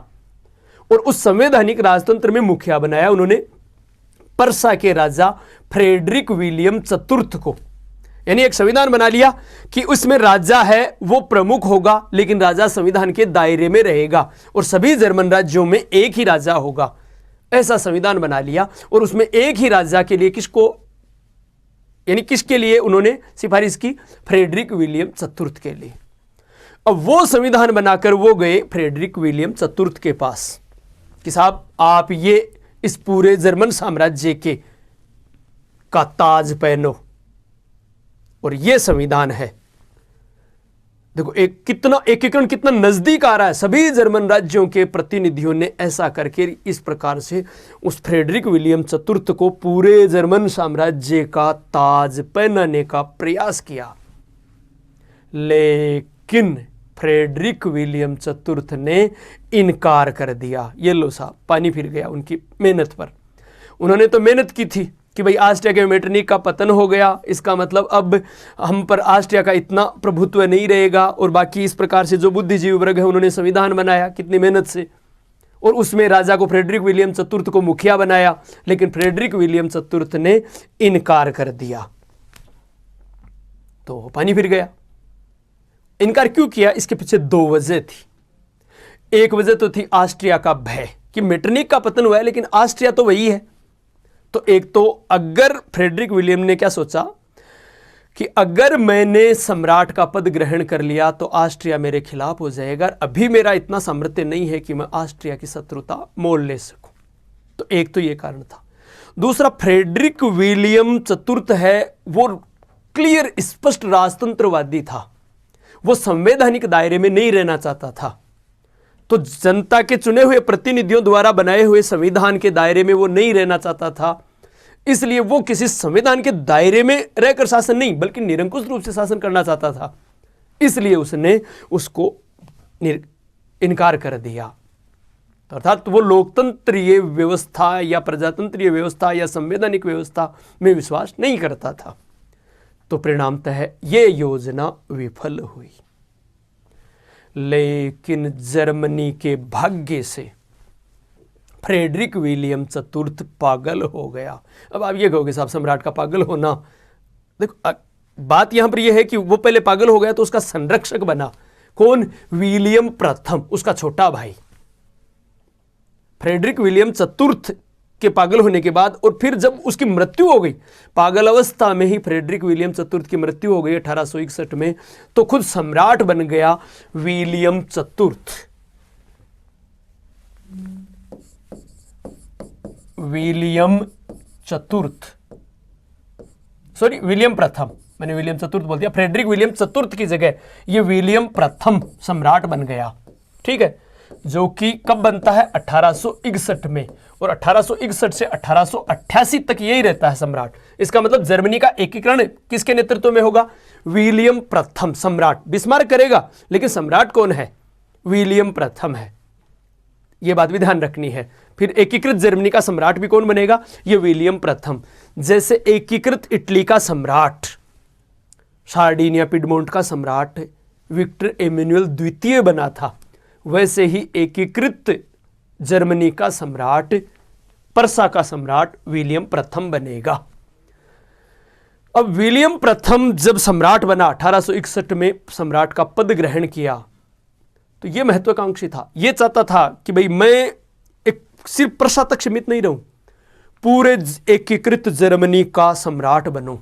और उस संवैधानिक राजतंत्र में मुखिया बनाया उन्होंने पर्सा के राजा फ्रेडरिक विलियम चतुर्थ को। यानी एक संविधान बना लिया कि उसमें राजा है वो प्रमुख होगा, लेकिन राजा संविधान के दायरे में रहेगा, और सभी जर्मन राज्यों में एक ही राजा होगा। ऐसा संविधान बना लिया, और उसमें एक ही राजा के लिए किसके लिए उन्होंने सिफारिश की? फ्रेडरिक विलियम चतुर्थ के लिए। अब वो संविधान बनाकर वो गए फ्रेडरिक विलियम चतुर्थ के पास कि साहब आप ये इस पूरे जर्मन साम्राज्य का ताज पहनो, और ये संविधान है। देखो एकीकरण कितना नजदीक आ रहा है। सभी जर्मन राज्यों के प्रतिनिधियों ने ऐसा करके इस प्रकार से उस फ्रेडरिक विलियम चतुर्थ को पूरे जर्मन साम्राज्य का ताज पहनाने का प्रयास किया, लेकिन फ्रेडरिक विलियम चतुर्थ ने इनकार कर दिया। ये लो साहब, पानी फिर गया उनकी मेहनत पर। उन्होंने तो मेहनत की थी कि भाई ऑस्ट्रिया के मेटरनिक का पतन हो गया, इसका मतलब अब हम पर ऑस्ट्रिया का इतना प्रभुत्व नहीं रहेगा, और बाकी इस प्रकार से जो बुद्धिजीवी वर्ग है उन्होंने संविधान बनाया कितनी मेहनत से, और उसमें राजा को फ्रेडरिक विलियम चतुर्थ को मुखिया बनाया, लेकिन फ्रेडरिक विलियम चतुर्थ ने इनकार कर दिया, तो पानी फिर गया। इनकार क्यों किया? इसके पीछे 2 वजह थी। एक वजह तो थी ऑस्ट्रिया का भय कि मेटरनिक का पतन हुआ है, लेकिन ऑस्ट्रिया तो वही है। तो एक तो अगर फ्रेडरिक विलियम ने क्या सोचा कि अगर मैंने सम्राट का पद ग्रहण कर लिया तो ऑस्ट्रिया मेरे खिलाफ हो जाएगा, अभी मेरा इतना सामर्थ्य नहीं है कि मैं ऑस्ट्रिया की शत्रुता मोल ले सकूं। तो एक तो ये कारण था। दूसरा, फ्रेडरिक विलियम चतुर्थ है वो क्लियर स्पष्ट राजतंत्रवादी था, वो संवैधानिक दायरे में नहीं रहना चाहता था। तो जनता के चुने हुए प्रतिनिधियों द्वारा बनाए हुए संविधान के दायरे में वो नहीं रहना चाहता था, इसलिए वो किसी संविधान के दायरे में रहकर शासन नहीं बल्कि निरंकुश रूप से शासन करना चाहता था, इसलिए उसने उसको इनकार कर दिया। अर्थात वो लोकतंत्रीय व्यवस्था या प्रजातंत्रीय व्यवस्था या संवैधानिक व्यवस्था में विश्वास नहीं करता था। तो परिणामतः ये योजना विफल हुई। लेकिन जर्मनी के भाग्य से फ्रेडरिक विलियम चतुर्थ पागल हो गया। अब आप ये कहोगे साहब सम्राट का पागल होना, देखो बात यहां पर यह है कि वो पहले पागल हो गया तो उसका संरक्षक बना कौन? विलियम प्रथम, उसका छोटा भाई। फ्रेडरिक विलियम चतुर्थ के पागल होने के बाद और फिर जब उसकी मृत्यु हो गई, पागल अवस्था में ही फ्रेडरिक विलियम चतुर्थ की मृत्यु हो गई 1861 में, तो खुद सम्राट बन गया विलियम चतुर्थ। विलियम चतुर्थ, सॉरी विलियम प्रथम, मैंने विलियम चतुर्थ बोल दिया। फ्रेडरिक विलियम चतुर्थ की जगह ये विलियम प्रथम सम्राट बन गया, ठीक है, जो कि कब बनता है? 1861 में, और 1861 से 1888 तक यही रहता है सम्राट। इसका मतलब जर्मनी का एकीकरण किसके नेतृत्व में होगा? विलियम प्रथम सम्राट। बिस्मार्क करेगा, लेकिन सम्राट कौन है? विलियम प्रथम है, यह बात भी ध्यान रखनी है। फिर एकीकृत जर्मनी का सम्राट भी कौन बनेगा? यह विलियम प्रथम। जैसे एकीकृत इटली का सम्राट सार्डिनिया पिडमोंट का सम्राट विक्टर एमेनुअल द्वितीय बना था, वैसे ही एकीकृत जर्मनी का सम्राट, पर्सा का सम्राट विलियम प्रथम बनेगा। अब विलियम प्रथम जब सम्राट बना 1861 में, सम्राट का पद ग्रहण किया, तो यह महत्वाकांक्षी था। यह चाहता था कि भाई मैं एक सिर्फ पर्सा तक सीमित नहीं रहूं, पूरे एकीकृत जर्मनी का सम्राट बनूं।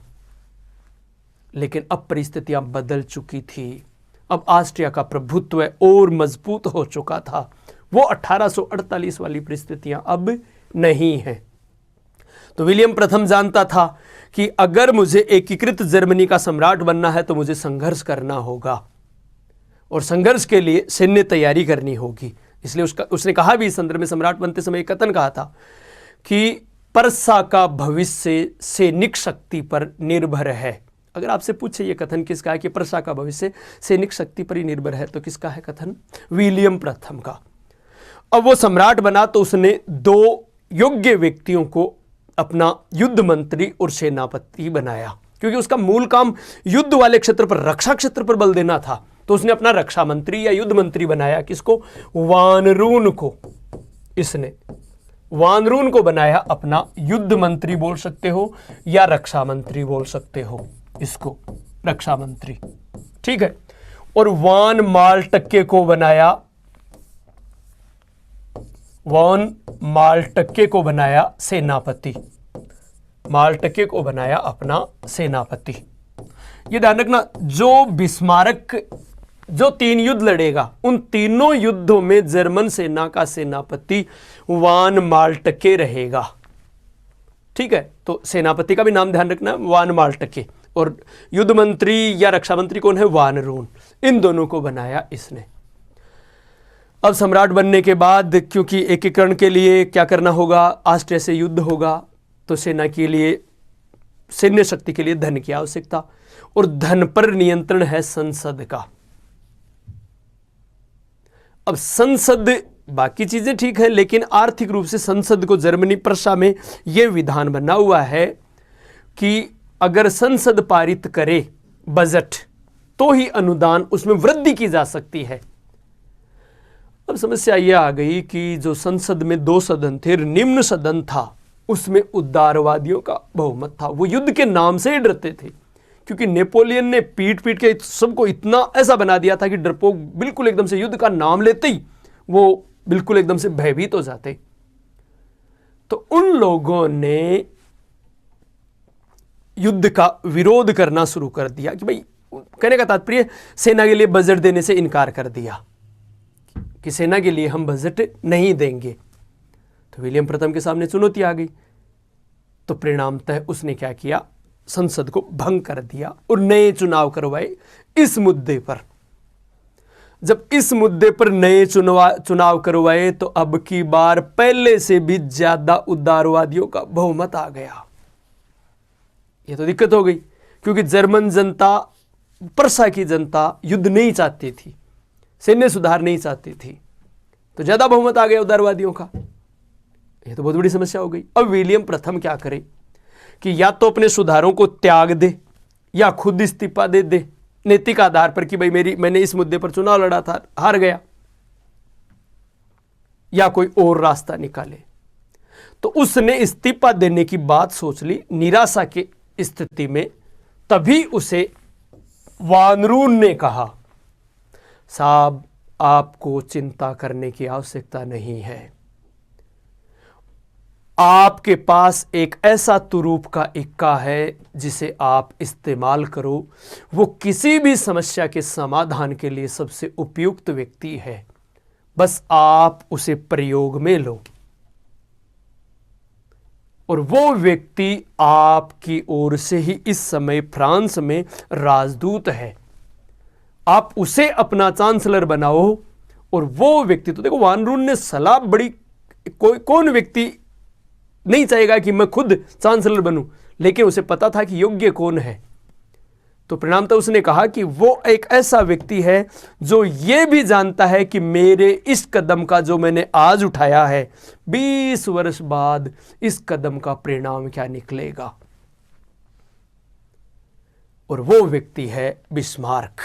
लेकिन अब परिस्थितियां बदल चुकी थी। अब ऑस्ट्रिया का प्रभुत्व और मजबूत हो चुका था। वो 1848 वाली परिस्थितियां अब नहीं हैं। तो विलियम प्रथम जानता था कि अगर मुझे एकीकृत जर्मनी का सम्राट बनना है तो मुझे संघर्ष करना होगा, और संघर्ष के लिए सैन्य तैयारी करनी होगी। इसलिए उसने कहा भी इस संदर्भ में, सम्राट बनते समय एक कथन कहा था कि पर्सा का भविष्य सैनिक शक्ति पर निर्भर है। अगर आपसे पूछे ये कथन किसका है कि पर्सा का भविष्य सैनिक शक्ति पर ही निर्भर है, तो किसका है कथन? विलियम प्रथम का। अब वो सम्राट बना तो उसने दो योग्य व्यक्तियों को अपना युद्ध मंत्री और सेनापति बनाया, क्योंकि उसका मूल काम युद्ध वाले क्षेत्र पर, रक्षा क्षेत्र पर बल देना था। तो उसने अपना रक्षा मंत्री या युद्ध मंत्री बनाया। किसको? वानरून को। इसने वानरून को बनाया अपना युद्ध मंत्री बोल सकते हो या रक्षा मंत्री बोल सकते हो, इसको रक्षा मंत्री, ठीक है। और वान मालटक्के को बनाया, वान मालटक्के को बनाया सेनापति, मालटक्के को बनाया अपना सेनापति। ये ध्यान रखना, जो बिस्मार्क जो 3 युद्ध लड़ेगा, उन तीनों युद्धों में जर्मन सेना का सेनापति वान मालटक्के रहेगा, ठीक है। तो सेनापति का भी नाम ध्यान रखना, वान मालटक्के, और युद्ध मंत्री या रक्षा मंत्री कौन है? वानरून। इन दोनों को बनाया इसने। अब सम्राट बनने के बाद, क्योंकि एकीकरण के लिए क्या करना होगा? ऑस्ट्रिया से युद्ध होगा, तो सेना के लिए, सैन्य शक्ति के लिए धन की आवश्यकता, और धन पर नियंत्रण है संसद का। अब संसद, बाकी चीजें ठीक है, लेकिन आर्थिक रूप से संसद को जर्मनी, पर्सा में यह विधान बना हुआ है कि अगर संसद पारित करे बजट, तो ही अनुदान उसमें वृद्धि की जा सकती है। अब समस्या यह आ गई कि जो संसद में 2 सदन थे, निम्न सदन था, उसमें उदारवादियों का बहुमत था। वो युद्ध के नाम से ही डरते थे, क्योंकि नेपोलियन ने पीट पीट के सबको इतना ऐसा बना दिया था कि डरपोक बिल्कुल एकदम से युद्ध का नाम लेते ही वो बिल्कुल एकदम से भयभीत हो जाते। तो उन लोगों ने युद्ध का विरोध करना शुरू कर दिया कि भाई, कहने का तात्पर्य सेना के लिए बजट देने से इनकार कर दिया कि सेना के लिए हम बजट नहीं देंगे। तो विलियम प्रथम के सामने चुनौती आ गई। तो परिणामतः उसने क्या किया? संसद को भंग कर दिया और नए चुनाव करवाए इस मुद्दे पर। जब इस मुद्दे पर नए चुनाव करवाए तो अब की बार पहले से भी ज्यादा उदारवादियों का बहुमत आ गया। यह तो दिक्कत हो गई, क्योंकि जर्मन जनता, पर्सा की जनता युद्ध नहीं चाहती थी, सैन्य सुधार नहीं चाहती थी, तो ज्यादा बहुमत आ गया उदारवादियों का। यह तो बहुत बड़ी समस्या हो गई। अब विलियम प्रथम क्या करे कि या तो अपने सुधारों को त्याग दे या खुद इस्तीफा दे दे, नैतिक आधार पर कि भाई मैंने इस मुद्दे पर चुनाव लड़ा था, हार गया, या कोई और रास्ता निकाले। तो उसने इस्तीफा देने की बात सोच ली। निराशा की स्थिति में तभी उसे वानरून ने कहा, साहब आपको चिंता करने की आवश्यकता नहीं है, आपके पास एक ऐसा तुरूप का इक्का है जिसे आप इस्तेमाल करो, वो किसी भी समस्या के समाधान के लिए सबसे उपयुक्त व्यक्ति है, बस आप उसे प्रयोग में लो। और वो व्यक्ति आपकी ओर से ही इस समय फ्रांस में राजदूत है, आप उसे अपना चांसलर बनाओ। और वो व्यक्ति, तो देखो वानरून ने सलाह बड़ी, कौन व्यक्ति नहीं चाहेगा कि मैं खुद चांसलर बनूं, लेकिन उसे पता था कि योग्य कौन है। तो परिणामतः उसने कहा कि वो एक ऐसा व्यक्ति है जो ये भी जानता है कि मेरे इस कदम का जो मैंने आज उठाया है 20 वर्ष बाद इस कदम का परिणाम क्या निकलेगा। और वो व्यक्ति है बिस्मार्क,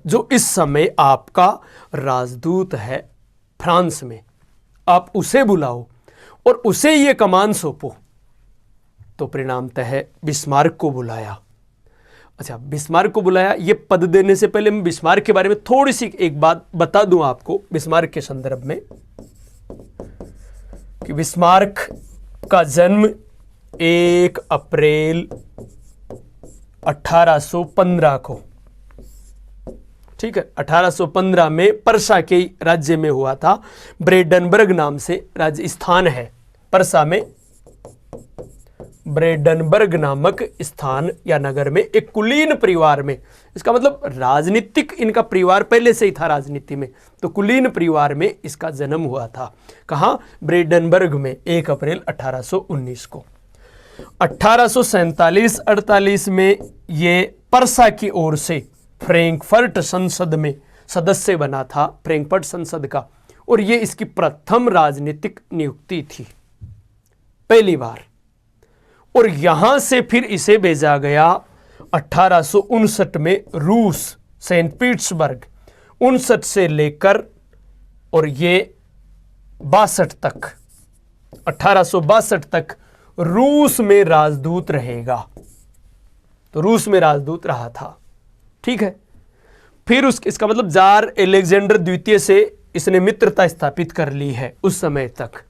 जो इस समय आपका राजदूत है फ्रांस में। आप उसे बुलाओ और उसे ये कमान सौंपो। तो परिणामतः बिस्मार्क को बुलाया। अच्छा, बिस्मार्क को बुलाया, ये पद देने से पहले मैं बिस्मार्क के बारे में थोड़ी सी एक बात बता दूं आपको बिस्मार्क के संदर्भ में, कि बिस्मार्क का जन्म 1 अप्रैल 1815 को, ठीक है, 1815 में पर्सा के राज्य में हुआ था। ब्रेडनबर्ग नाम से राज्य स्थान है पर्सा में, ब्रेडनबर्ग नामक स्थान या नगर में एक कुलीन परिवार में, इसका मतलब राजनीतिक इनका परिवार पहले से ही था राजनीति में, तो कुलीन परिवार में इसका जन्म हुआ था। कहाँ? ब्रेडनबर्ग में 1 अप्रैल 1819 को। 1847-48 में ये पर्सा की ओर से फ्रैंकफर्ट संसद में सदस्य बना था, फ्रैंकफर्ट संसद का, और ये इसकी प्रथम राजनीतिक नियुक्ति थी, पहली बार। और यहां से फिर इसे भेजा गया 1859 में रूस, सेंट पीटर्सबर्ग, 59 से लेकर और ये 62 तक, 1862 तक रूस में राजदूत रहेगा। तो रूस में राजदूत रहा था, ठीक है। फिर इसका मतलब जार अलेक्जेंडर द्वितीय से इसने मित्रता स्थापित कर ली है उस समय तक।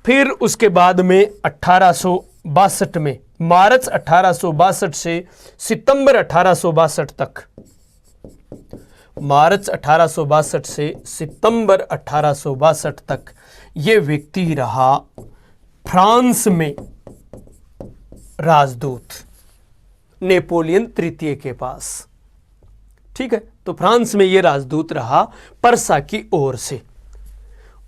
फिर उसके बाद में 1862 में, मार्च 1862 से सितंबर 1862 तक, मार्च 1862 से सितंबर 1862 तक ये व्यक्ति रहा फ्रांस में राजदूत नेपोलियन तृतीय के पास, ठीक है। तो फ्रांस में ये राजदूत रहा पर्सा की ओर से।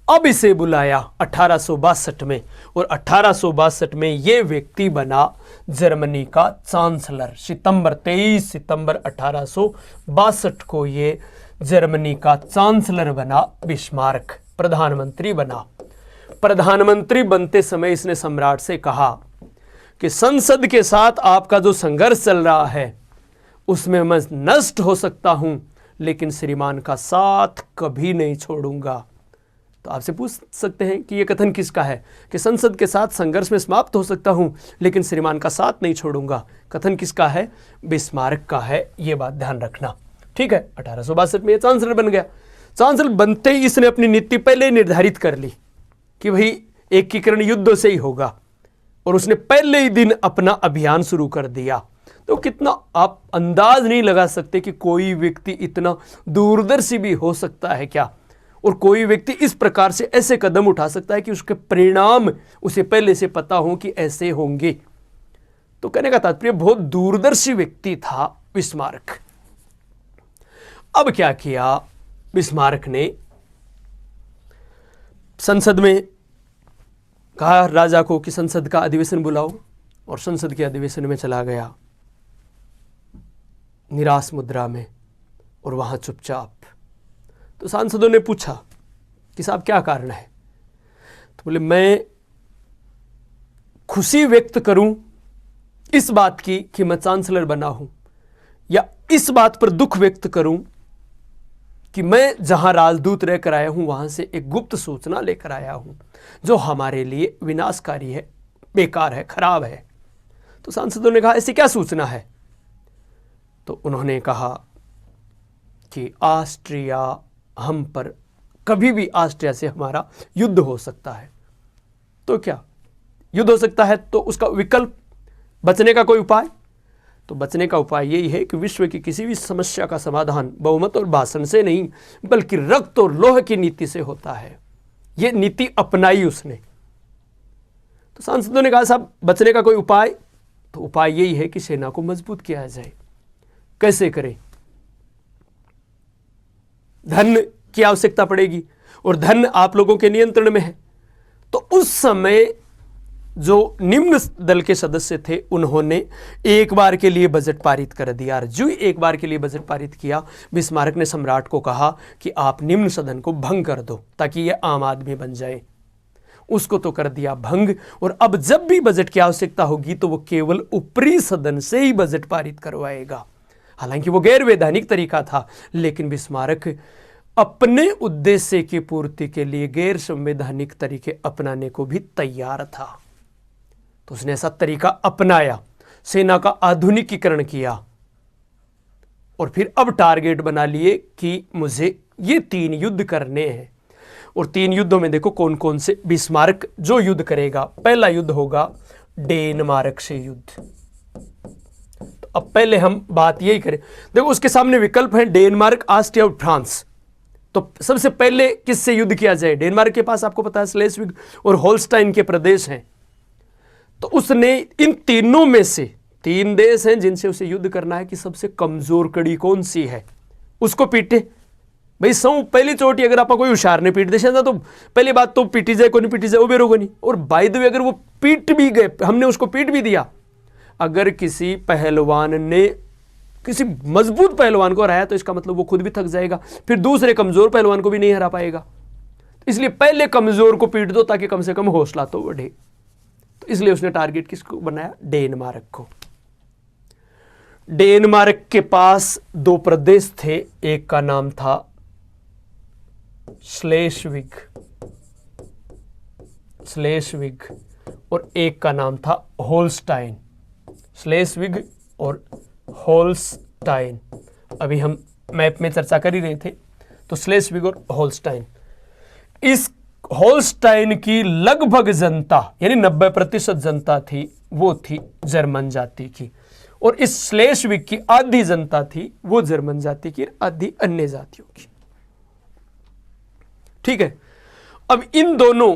अब इसे बुलाया 1862 में, और 1862 में ये व्यक्ति बना जर्मनी का चांसलर। 23 सितंबर 1862 को ये जर्मनी का चांसलर बना बिस्मार्क, प्रधानमंत्री बना। प्रधानमंत्री बनते समय इसने सम्राट से कहा कि संसद के साथ आपका जो संघर्ष चल रहा है उसमें मैं नष्ट हो सकता हूं, लेकिन श्रीमान का साथ कभी नहीं छोड़ूंगा। तो आपसे पूछ सकते हैं कि यह कथन किसका है, कि संसद के साथ संघर्ष में समाप्त हो सकता हूं लेकिन श्रीमान का साथ नहीं छोड़ूंगा। कथन किसका है? बिस्मार्क का है, यह बात ध्यान रखना, ठीक है। 1862 में चांसलर बन गया। चांसलर बनते ही इसने अपनी नीति पहले निर्धारित कर ली कि भाई एकीकरण युद्ध से ही होगा, और उसने पहले ही दिन अपना अभियान शुरू कर दिया। तो कितना आप अंदाज नहीं लगा सकते कि कोई व्यक्ति इतना दूरदर्शी भी हो सकता है क्या, और कोई व्यक्ति इस प्रकार से ऐसे कदम उठा सकता है कि उसके परिणाम उसे पहले से पता हो कि ऐसे होंगे। तो कहने का तात्पर्य बहुत दूरदर्शी व्यक्ति था बिस्मार्क। अब क्या किया बिस्मार्क ने? संसद में कहा राजा को कि संसद का अधिवेशन बुलाओ, और संसद के अधिवेशन में चला गया निराश मुद्रा में, और वहां चुपचाप। तो सांसदों ने पूछा कि साहब क्या कारण है? तो बोले मैं खुशी व्यक्त करूं इस बात की कि मैं चांसलर बना हूं, या इस बात पर दुख व्यक्त करूं कि मैं जहां राजदूत रहकर आया हूं वहां से एक गुप्त सूचना लेकर आया हूं जो हमारे लिए विनाशकारी है, बेकार है, खराब है। तो सांसदों ने कहा ऐसी क्या सूचना है? तो उन्होंने कहा कि ऑस्ट्रिया हम पर, कभी भी ऑस्ट्रिया से हमारा युद्ध हो सकता है। तो क्या युद्ध हो सकता है, तो उसका विकल्प, बचने का कोई उपाय? तो बचने का उपाय यही है कि विश्व की किसी भी समस्या का समाधान बहुमत और भाषण से नहीं, बल्कि रक्त और लोह की नीति से होता है। यह नीति अपनाई उसने। तो सांसदों ने कहा साहब बचने का कोई उपाय? तो उपाय यही है कि सेना को मजबूत किया जाए। कैसे करें? धन की आवश्यकता पड़ेगी और धन आप लोगों के नियंत्रण में है। तो उस समय जो निम्न दल के सदस्य थे उन्होंने एक बार के लिए बजट पारित कर दिया। जो एक बार के लिए बजट पारित किया, बिस्मार्क ने सम्राट को कहा कि आप निम्न सदन को भंग कर दो ताकि यह आम आदमी बन जाए। उसको तो कर दिया भंग, और अब जब भी बजट की आवश्यकता होगी तो वो केवल ऊपरी सदन से ही बजट पारित करवाएगा। हालांकि वो गैर वैधानिक तरीका था, लेकिन बिस्मार्क अपने उद्देश्य की पूर्ति के लिए गैर संवैधानिक तरीके अपनाने को भी तैयार था। तो उसने ऐसा तरीका अपनाया, सेना का आधुनिकीकरण किया, और फिर अब टारगेट बना लिए कि मुझे ये 3 युद्ध करने हैं। और 3 युद्धों में देखो कौन कौन से। बिस्मार्क जो युद्ध करेगा, पहला युद्ध होगा डेनमार्क से युद्ध। तो अब पहले हम बात यही करें, देखो उसके सामने विकल्प है डेनमार्क, ऑस्ट्रिया और फ्रांस। तो सबसे पहले किससे युद्ध किया जाए? डेनमार्क के पास आपको पता है स्लेस्विग और होल्स्टाइन के प्रदेश हैं। तो उसने इन तीनों में से 3 देश हैं जिनसे उसे युद्ध करना है कि सबसे कमजोर कड़ी कौन सी है, उसको पीटे। भाई पहली चोटी अगर आप कोई होशियार ने पीट दे तो पहली बात तो पीटी जाए, को नहीं पीटी जाए वो बेरोगो नहीं। और बाय द वे अगर वो पीट भी गए, हमने उसको पीट भी दिया, अगर किसी पहलवान ने किसी मजबूत पहलवान को हराया तो इसका मतलब वो खुद भी थक जाएगा, फिर दूसरे कमजोर पहलवान को भी नहीं हरा पाएगा। इसलिए पहले कमजोर को पीट दो ताकि कम से कम हौसला तो बढ़े। तो इसलिए उसने टारगेट किसको बनाया? डेनमार्क को। डेनमार्क के पास 2 प्रदेश थे, एक का नाम था स्लेस्विग और एक का नाम था होल्स्टाइन। स्लेस्विग और होल्स्टाइन, अभी हम मैप में चर्चा कर ही रहे थे। तो स्लेस्विग और होल्स्टाइन, इस होल्स्टाइन की लगभग जनता यानी 90% जनता थी, वो थी जर्मन जाति की, और इस स्लेस्विग की आधी जनता थी, वो जर्मन जाति की, आधी अन्य जातियों की। ठीक है। अब इन दोनों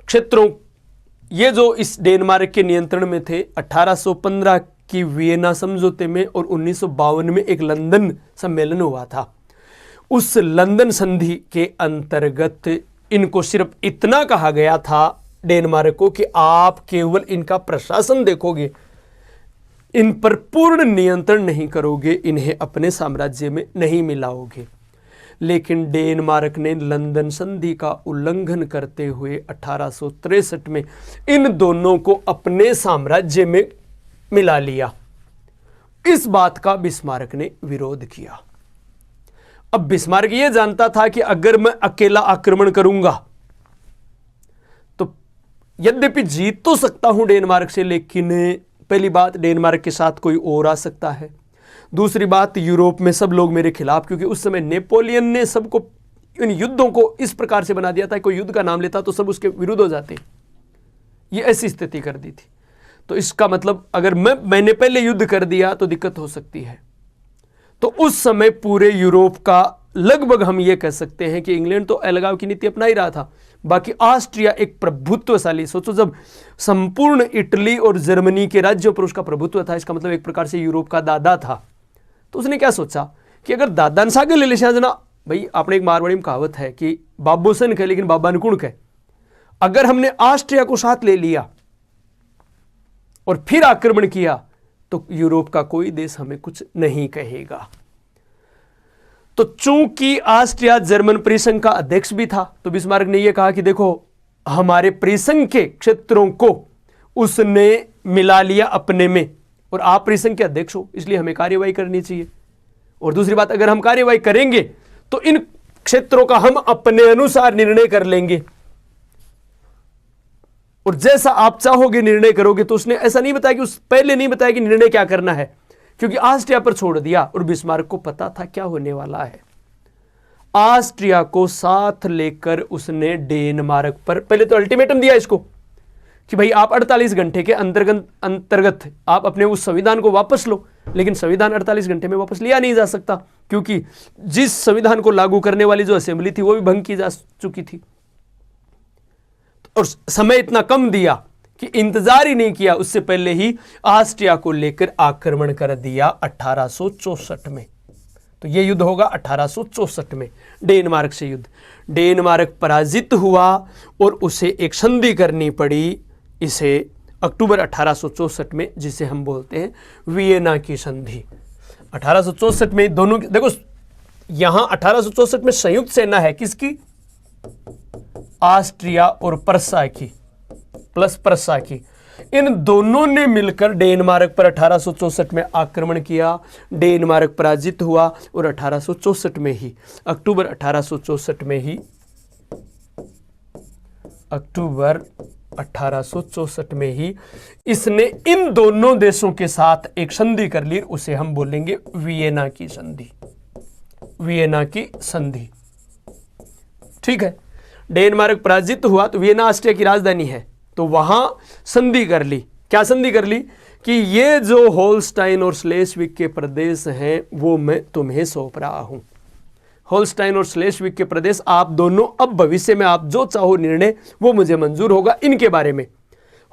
क्षेत्रों, ये जो इस डेनमार्क के नियंत्रण में थे, 1815 की वियना समझौते में और 1952 में एक लंदन सम्मेलन हुआ था। उस लंदन संधि के अंतर्गत इनको सिर्फ इतना कहा गया था डेनमार्क को कि आप केवल इनका प्रशासन देखोगे, इन पर पूर्ण नियंत्रण नहीं करोगे, इन्हें अपने साम्राज्य में नहीं मिलाओगे। लेकिन डेनमार्क ने लंदन संधि का उल्लंघन करते हुए 1863 में इन दोनों को अपने साम्राज्य में मिला लिया। इस बात का बिस्मार्क ने विरोध किया। अब बिस्मार्क यह जानता था कि अगर मैं अकेला आक्रमण करूंगा तो यद्यपि जीत तो सकता हूं डेनमार्क से, लेकिन पहली बात डेनमार्क के साथ कोई और आ सकता है। दूसरी बात, यूरोप में सब लोग मेरे खिलाफ, क्योंकि उस समय नेपोलियन ने सबको इन युद्धों को इस प्रकार से बना दिया था, कोई युद्ध का नाम लेता तो सब उसके विरुद्ध हो जाते। ये ऐसी स्थिति कर दी थी। तो इसका मतलब अगर मैंने पहले युद्ध कर दिया तो दिक्कत हो सकती है। तो उस समय पूरे यूरोप का लगभग हम ये कह सकते हैं कि इंग्लैंड तो अलगाव की नीति अपना ही रहा था, बाकी ऑस्ट्रिया एक प्रभुत्वशाली, सोचो जब संपूर्ण इटली और जर्मनी के राज्यों पर उसका प्रभुत्व था, इसका मतलब एक प्रकार से यूरोप का दादा था। तो उसने क्या सोचा कि अगर दादा सागे ले ले जना, भाई आपने एक मारवाड़ी में कहावत है कि बाबो सन कहे लेकिन बाबा नुकुण कहे, अगर हमने ऑस्ट्रिया को साथ ले लिया और फिर आक्रमण किया तो यूरोप का कोई देश हमें कुछ नहीं कहेगा। तो चूंकि ऑस्ट्रिया जर्मन परिसंघ का अध्यक्ष भी था, तो बिस्मार्क ने यह कहा कि देखो हमारे परिसंघ के क्षेत्रों को उसने मिला लिया अपने में, और आप परिसंघ के अध्यक्ष हो, इसलिए हमें कार्यवाही करनी चाहिए। और दूसरी बात, अगर हम कार्यवाही करेंगे तो इन क्षेत्रों का हम अपने अनुसार निर्णय कर लेंगे। और जैसा आप चाहोगे निर्णय करोगे। तो उसने ऐसा नहीं बताया कि उस पहले नहीं बताया कि निर्णय क्या करना है, क्योंकि ऑस्ट्रिया पर छोड़ दिया और बिस्मार्क को पता था क्या होने वाला है। ऑस्ट्रिया को साथ लेकर उसने डेनमार्क पर पहले तो अल्टीमेटम दिया इसको कि भाई आप 48 घंटे के अंतर्गत आप अपने उस संविधान को वापस लो, लेकिन संविधान 48 घंटे में वापस लिया नहीं जा सकता, क्योंकि जिस संविधान को लागू करने वाली जो असेंबली थी वो भी भंग की जा चुकी थी। और समय इतना कम दिया कि इंतजार ही नहीं किया, उससे पहले ही ऑस्ट्रिया को लेकर आक्रमण कर दिया 1864 में। तो यह युद्ध होगा 1864 में, डेनमार्क से युद्ध। डेनमार्क पराजित हुआ और उसे एक संधि करनी पड़ी, इसे अक्टूबर 1864 में, जिसे हम बोलते हैं वियना की संधि। 1864 में दोनों देखो, यहां 1864 में संयुक्त सेना है किसकी? ऑस्ट्रिया और प्रसा की, प्लस प्रसा की। इन दोनों ने मिलकर डेनमार्क पर 1864 में आक्रमण किया। डेनमार्क पराजित हुआ और 1864 में ही, अक्टूबर 1864 में ही, अक्टूबर 1864 में ही इसने इन दोनों देशों के साथ एक संधि कर ली, उसे हम बोलेंगे वियना की संधि। वियना की संधि, ठीक है। डेनमार्क पराजित हुआ तो वियना ऑस्ट्रिया की राजधानी है, तो वहां संधि कर ली। क्या संधि कर ली? कि ये जो होल्स्टाइन और स्लेस्विग के प्रदेश हैं वो मैं तुम्हें सौंप रहा हूं। होल्स्टाइन और स्लेस्विग के प्रदेश आप दोनों, अब भविष्य में आप जो चाहो निर्णय वो मुझे मंजूर होगा इनके बारे में।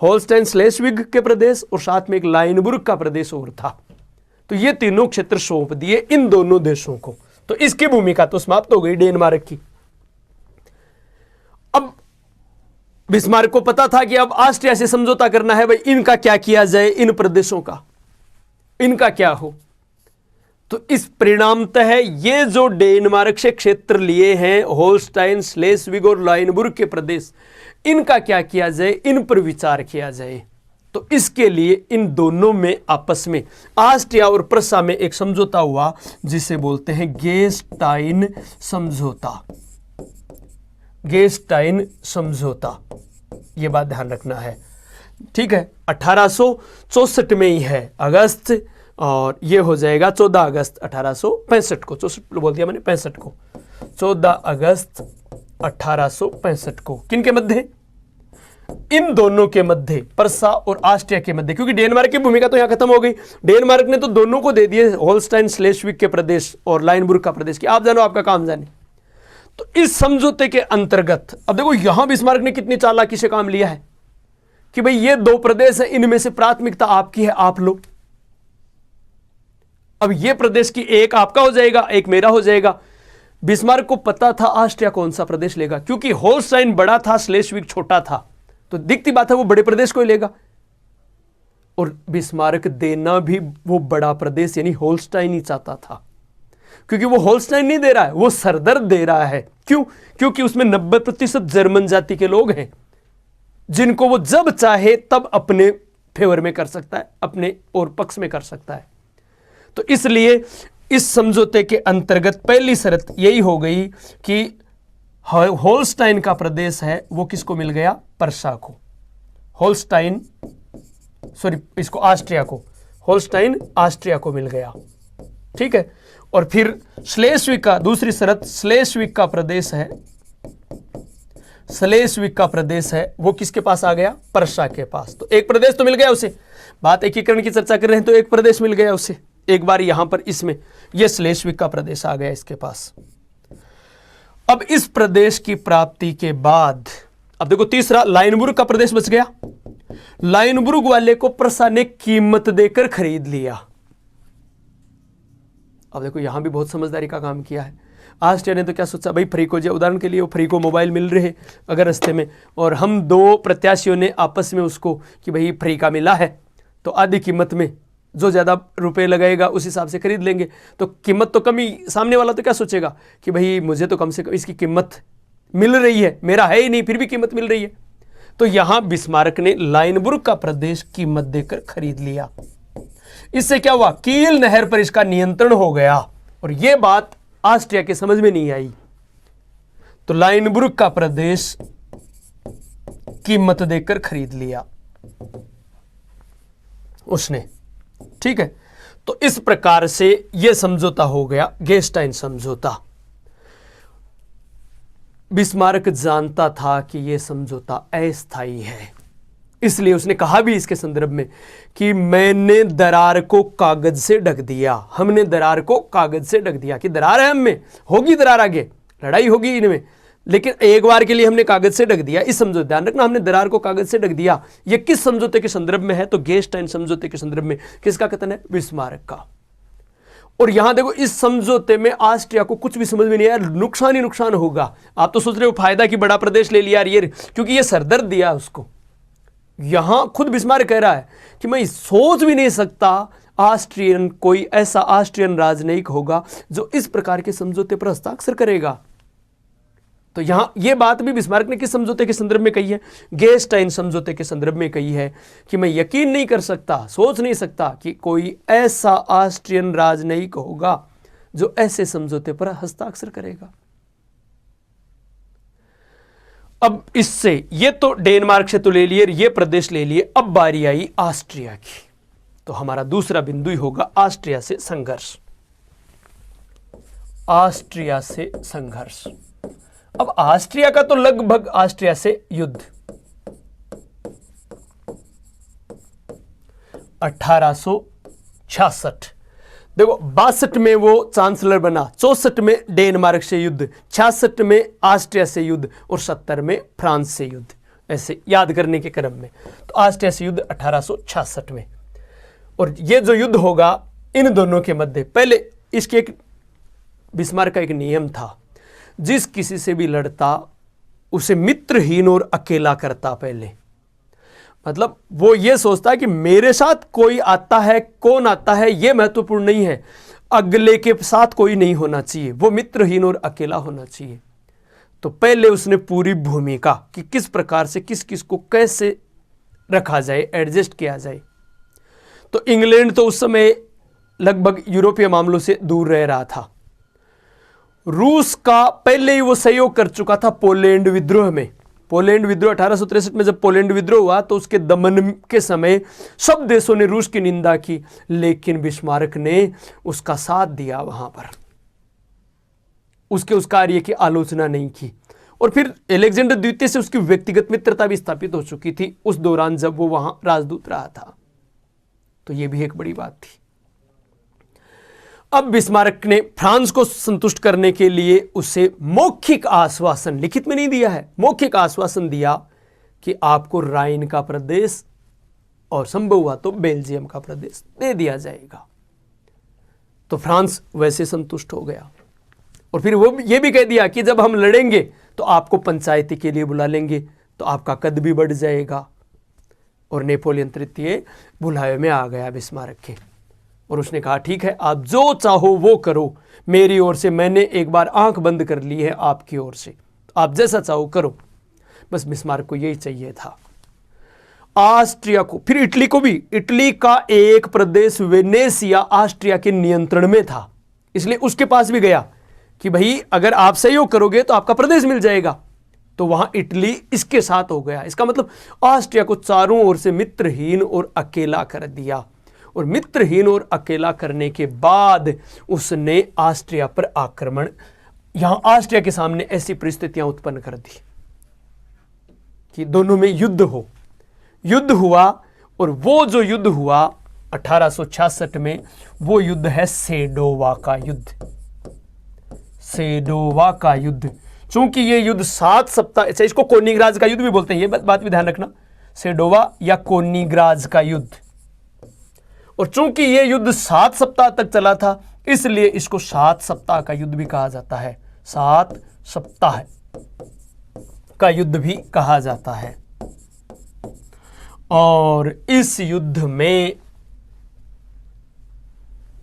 होल्स्टाइन स्लेस्विग के प्रदेश और साथ में एक लाइनबुर्ग का प्रदेश और था, तो ये तीनों क्षेत्र सौंप दिए इन दोनों देशों को। तो इसकी भूमिका तो समाप्त हो गई डेनमार्क की। अब बिस्मार्क को पता था कि अब ऑस्ट्रिया से समझौता करना है, भाई इनका क्या किया जाए, इन प्रदेशों का इनका क्या हो। तो इस परिणामतः ये जो डेनमार्क से क्षेत्र लिए हैं, होल्स्टाइन, स्लेस्विग और लाइनबुर्ग के प्रदेश, इनका क्या किया जाए, इन पर विचार किया जाए। तो इसके लिए इन दोनों में आपस में, ऑस्ट्रिया और प्रसा में एक समझौता हुआ जिसे बोलते हैं गेस्टाइन समझौता। गेस्टाइन समझौता, यह बात ध्यान रखना है, ठीक है। 1864 में ही है अगस्त, और ये हो जाएगा 14 अगस्त 1865 को। 64 बोल दिया मैंने, 65 को, 14 अगस्त 1865 को। किन के मध्य? इन दोनों के मध्य, प्रसा और ऑस्ट्रिया के मध्य, क्योंकि डेनमार्क की भूमिका तो यहां खत्म हो गई। डेनमार्क ने तो दोनों को दे दिए, होल्स्टाइन स्लेस्विग के प्रदेश और लाइनबुर्ग का प्रदेश, कि आप जानो आपका काम जाने। तो इस समझौते के अंतर्गत अब देखो यहां बिस्मार्क ने कितनी चालाकी से काम लिया है कि भाई ये दो प्रदेश है, इनमें से प्राथमिकता आपकी है, आप लो। अब ये प्रदेश की एक आपका हो जाएगा, एक मेरा हो जाएगा। बिस्मार्क को पता था ऑस्ट्रिया कौन सा प्रदेश लेगा, क्योंकि होल्स्टाइन बड़ा था, स्लेस्विग छोटा था, तो दिखती बात है वो बड़े प्रदेश को ही लेगा। और बिस्मार्क देना भी वो बड़ा प्रदेश यानी होल्स्टाइन ही चाहता था, क्योंकि वो होल्स्टाइन नहीं दे रहा है, वो सरदर्द दे रहा है। क्यों? क्योंकि उसमें 90% जर्मन जाति के लोग हैं, जिनको वो जब चाहे तब अपने फेवर में कर सकता है, अपने और पक्ष में कर सकता है। तो इसलिए इस समझौते के अंतर्गत पहली शर्त यही हो गई कि होल्स्टाइन का प्रदेश है वो किसको मिल गया? प्रसा को। होल्स्टाइन, सॉरी, इसको ऑस्ट्रिया को, होल्स्टाइन ऑस्ट्रिया को मिल गया, ठीक है। और फिर स्लेस्विग का, दूसरी शर्त, स्लेस्विग का प्रदेश है, स्लेस्विग का प्रदेश है वो किसके पास आ गया? प्रसा के पास। तो एक प्रदेश तो मिल गया उसे, बात एकीकरण की चर्चा कर रहे हैं तो एक प्रदेश मिल गया उसे एक बार यहां पर, इसमें यह स्लेस्विग का प्रदेश आ गया इसके पास। अब इस प्रदेश की प्राप्ति के बाद अब देखो तीसरा, लाइनबुर्ग का प्रदेश बच गया। लाइनबुर्ग वाले को प्रसा ने कीमत देकर खरीद लिया। अब देखो यहां भी बहुत समझदारी का काम किया है। ऑस्ट्रिया ने तो क्या सोचा, भाई फ्री को, जो उदाहरण के लिए वो फ्री को मोबाइल मिल रहे अगर रास्ते में, और हम दो प्रत्याशियों ने आपस में उसको कि भाई फ्री का मिला है तो आधी कीमत में जो ज़्यादा रुपए लगाएगा उस हिसाब से खरीद लेंगे। तो कीमत तो कम ही, सामने वाला तो क्या सोचेगा कि भाई मुझे तो कम से कम इसकी कीमत मिल रही है, मेरा है ही नहीं फिर भी कीमत मिल रही है। तो यहां बिस्मार्क ने लाइनबुर्ग का प्रदेश कीमत देकर खरीद लिया। इससे क्या हुआ? कील नहर पर इसका नियंत्रण हो गया, और यह बात ऑस्ट्रिया के समझ में नहीं आई। तो लाइनबुर्ग का प्रदेश कीमत देकर खरीद लिया उसने। ठीक है, तो इस प्रकार से यह समझौता हो गया, गेस्टाइन समझौता। बिस्मार्क जानता था कि यह समझौता अस्थायी है, इसलिए उसने कहा भी इसके संदर्भ में कि मैंने दरार को कागज से ढक दिया, हमने दरार को कागज से ढक दिया। कि दरार है हम में, होगी दरार, आगे लड़ाई होगी इनमें, लेकिन एक बार के लिए हमने कागज से ढक दिया। इस समझौते, ध्यान रखना, हमने दरार को कागज से ढक दिया। यह किस समझौते के संदर्भ में है? तो गेस्टाइन समझौते के संदर्भ में। किसका कथन है? बिस्मार्क का। और यहां देखो, इस समझौते में ऑस्ट्रिया को कुछ भी समझ में नहीं आया, नुकसान ही नुकसान होगा। आप तो सोच रहे हो फायदा कि बड़ा प्रदेश ले लिया ये, क्योंकि ये सरदर्द दिया उसको। यहां खुद बिस्मार्क कह रहा है कि मैं सोच भी नहीं सकता ऑस्ट्रियन, कोई ऐसा ऑस्ट्रियन राजनयिक होगा जो इस प्रकार के समझौते पर हस्ताक्षर करेगा। तो यहां यह बात भी बिस्मार्क ने किस समझौते के संदर्भ में कही है? गेस्टाइन समझौते के संदर्भ में कही है कि मैं यकीन नहीं कर सकता, सोच नहीं सकता कि कोई ऐसा ऑस्ट्रियन राजनयिक होगा जो ऐसे समझौते पर हस्ताक्षर करेगा। अब इससे ये तो डेनमार्क से तो ले लिए, ये प्रदेश ले लिए, अब बारी आई ऑस्ट्रिया की। तो हमारा दूसरा बिंदु ही होगा ऑस्ट्रिया से संघर्ष। ऑस्ट्रिया से संघर्ष। अब ऑस्ट्रिया का तो लगभग ऑस्ट्रिया से युद्ध 1866, देखो 62 में वो चांसलर बना, 64 में डेनमार्क से युद्ध, 66 में ऑस्ट्रिया से युद्ध और 70 में फ्रांस से युद्ध, ऐसे याद करने के क्रम में। तो ऑस्ट्रिया से युद्ध 1866 में। और ये जो युद्ध होगा इन दोनों के मध्य, पहले इसके एक बिस्मार्क का एक नियम था, जिस किसी से भी लड़ता उसे मित्रहीन और अकेला करता पहले। मतलब वो ये सोचता है कि मेरे साथ कोई आता है, कौन आता है ये महत्वपूर्ण नहीं है, अगले के साथ कोई नहीं होना चाहिए, वो मित्रहीन और अकेला होना चाहिए। तो पहले उसने पूरी भूमिका कि किस प्रकार से किस किस को कैसे रखा जाए, एडजस्ट किया जाए। तो इंग्लैंड तो उस समय लगभग यूरोपीय मामलों से दूर रह रहा था। रूस का पहले ही वो सहयोग कर चुका था पोलैंड विद्रोह में। पोलैंड विद्रोह 1863 में जब पोलैंड विद्रोह हुआ तो उसके दमन के समय सब देशों ने रूस की निंदा की, लेकिन बिस्मार्क ने उसका साथ दिया, वहां पर उसके उस कार्य की आलोचना नहीं की। और फिर अलेक्जेंडर द्वितीय से उसकी व्यक्तिगत मित्रता भी स्थापित हो चुकी थी उस दौरान जब वो वहां राजदूत रहा था। तो यह भी एक बड़ी बात थी। अब बिस्मार्क ने फ्रांस को संतुष्ट करने के लिए उसे मौखिक आश्वासन, लिखित में नहीं दिया है, मौखिक आश्वासन दिया कि आपको राइन का प्रदेश और संभव हुआ तो बेल्जियम का प्रदेश दे दिया जाएगा। तो फ्रांस वैसे संतुष्ट हो गया। और फिर वो ये भी कह दिया कि जब हम लड़ेंगे तो आपको पंचायती के लिए बुला लेंगे, तो आपका कद भी बढ़ जाएगा। और नेपोलियन तृतीय बुलावे में आ गया बिस्मार्क के, और उसने कहा ठीक है, आप जो चाहो वो करो, मेरी ओर से मैंने एक बार आंख बंद कर ली है आपकी ओर से, आप जैसा चाहो करो। बस बिस्मार्क को यही चाहिए था। ऑस्ट्रिया को, फिर इटली को भी, इटली का एक प्रदेश वेनेसिया ऑस्ट्रिया के नियंत्रण में था, इसलिए उसके पास भी गया कि भाई अगर आप सहयोग करोगे तो आपका प्रदेश मिल जाएगा। तो वहां इटली इसके साथ हो गया। इसका मतलब ऑस्ट्रिया को चारों ओर से मित्रहीन और अकेला कर दिया। और मित्रहीन और अकेला करने के बाद उसने ऑस्ट्रिया पर आक्रमण, यहां ऑस्ट्रिया के सामने ऐसी परिस्थितियां उत्पन्न कर दी कि दोनों में युद्ध हो। युद्ध हुआ, और वो जो युद्ध हुआ 1866 में, वो युद्ध है सेडोवा का युद्ध। सेडोवा का युद्ध, चूंकि ये युद्ध 7 सप्ताह, अच्छा इसको कोनिग्राज का युद्ध भी बोलते हैं, ये बात भी ध्यान रखना, सेडोवा या कोनिग्राज का युद्ध। और चूंकि यह युद्ध 7 सप्ताह तक चला था, इसलिए इसको 7 सप्ताह का युद्ध भी कहा जाता है। 7 सप्ताह का युद्ध भी कहा जाता है। और इस युद्ध में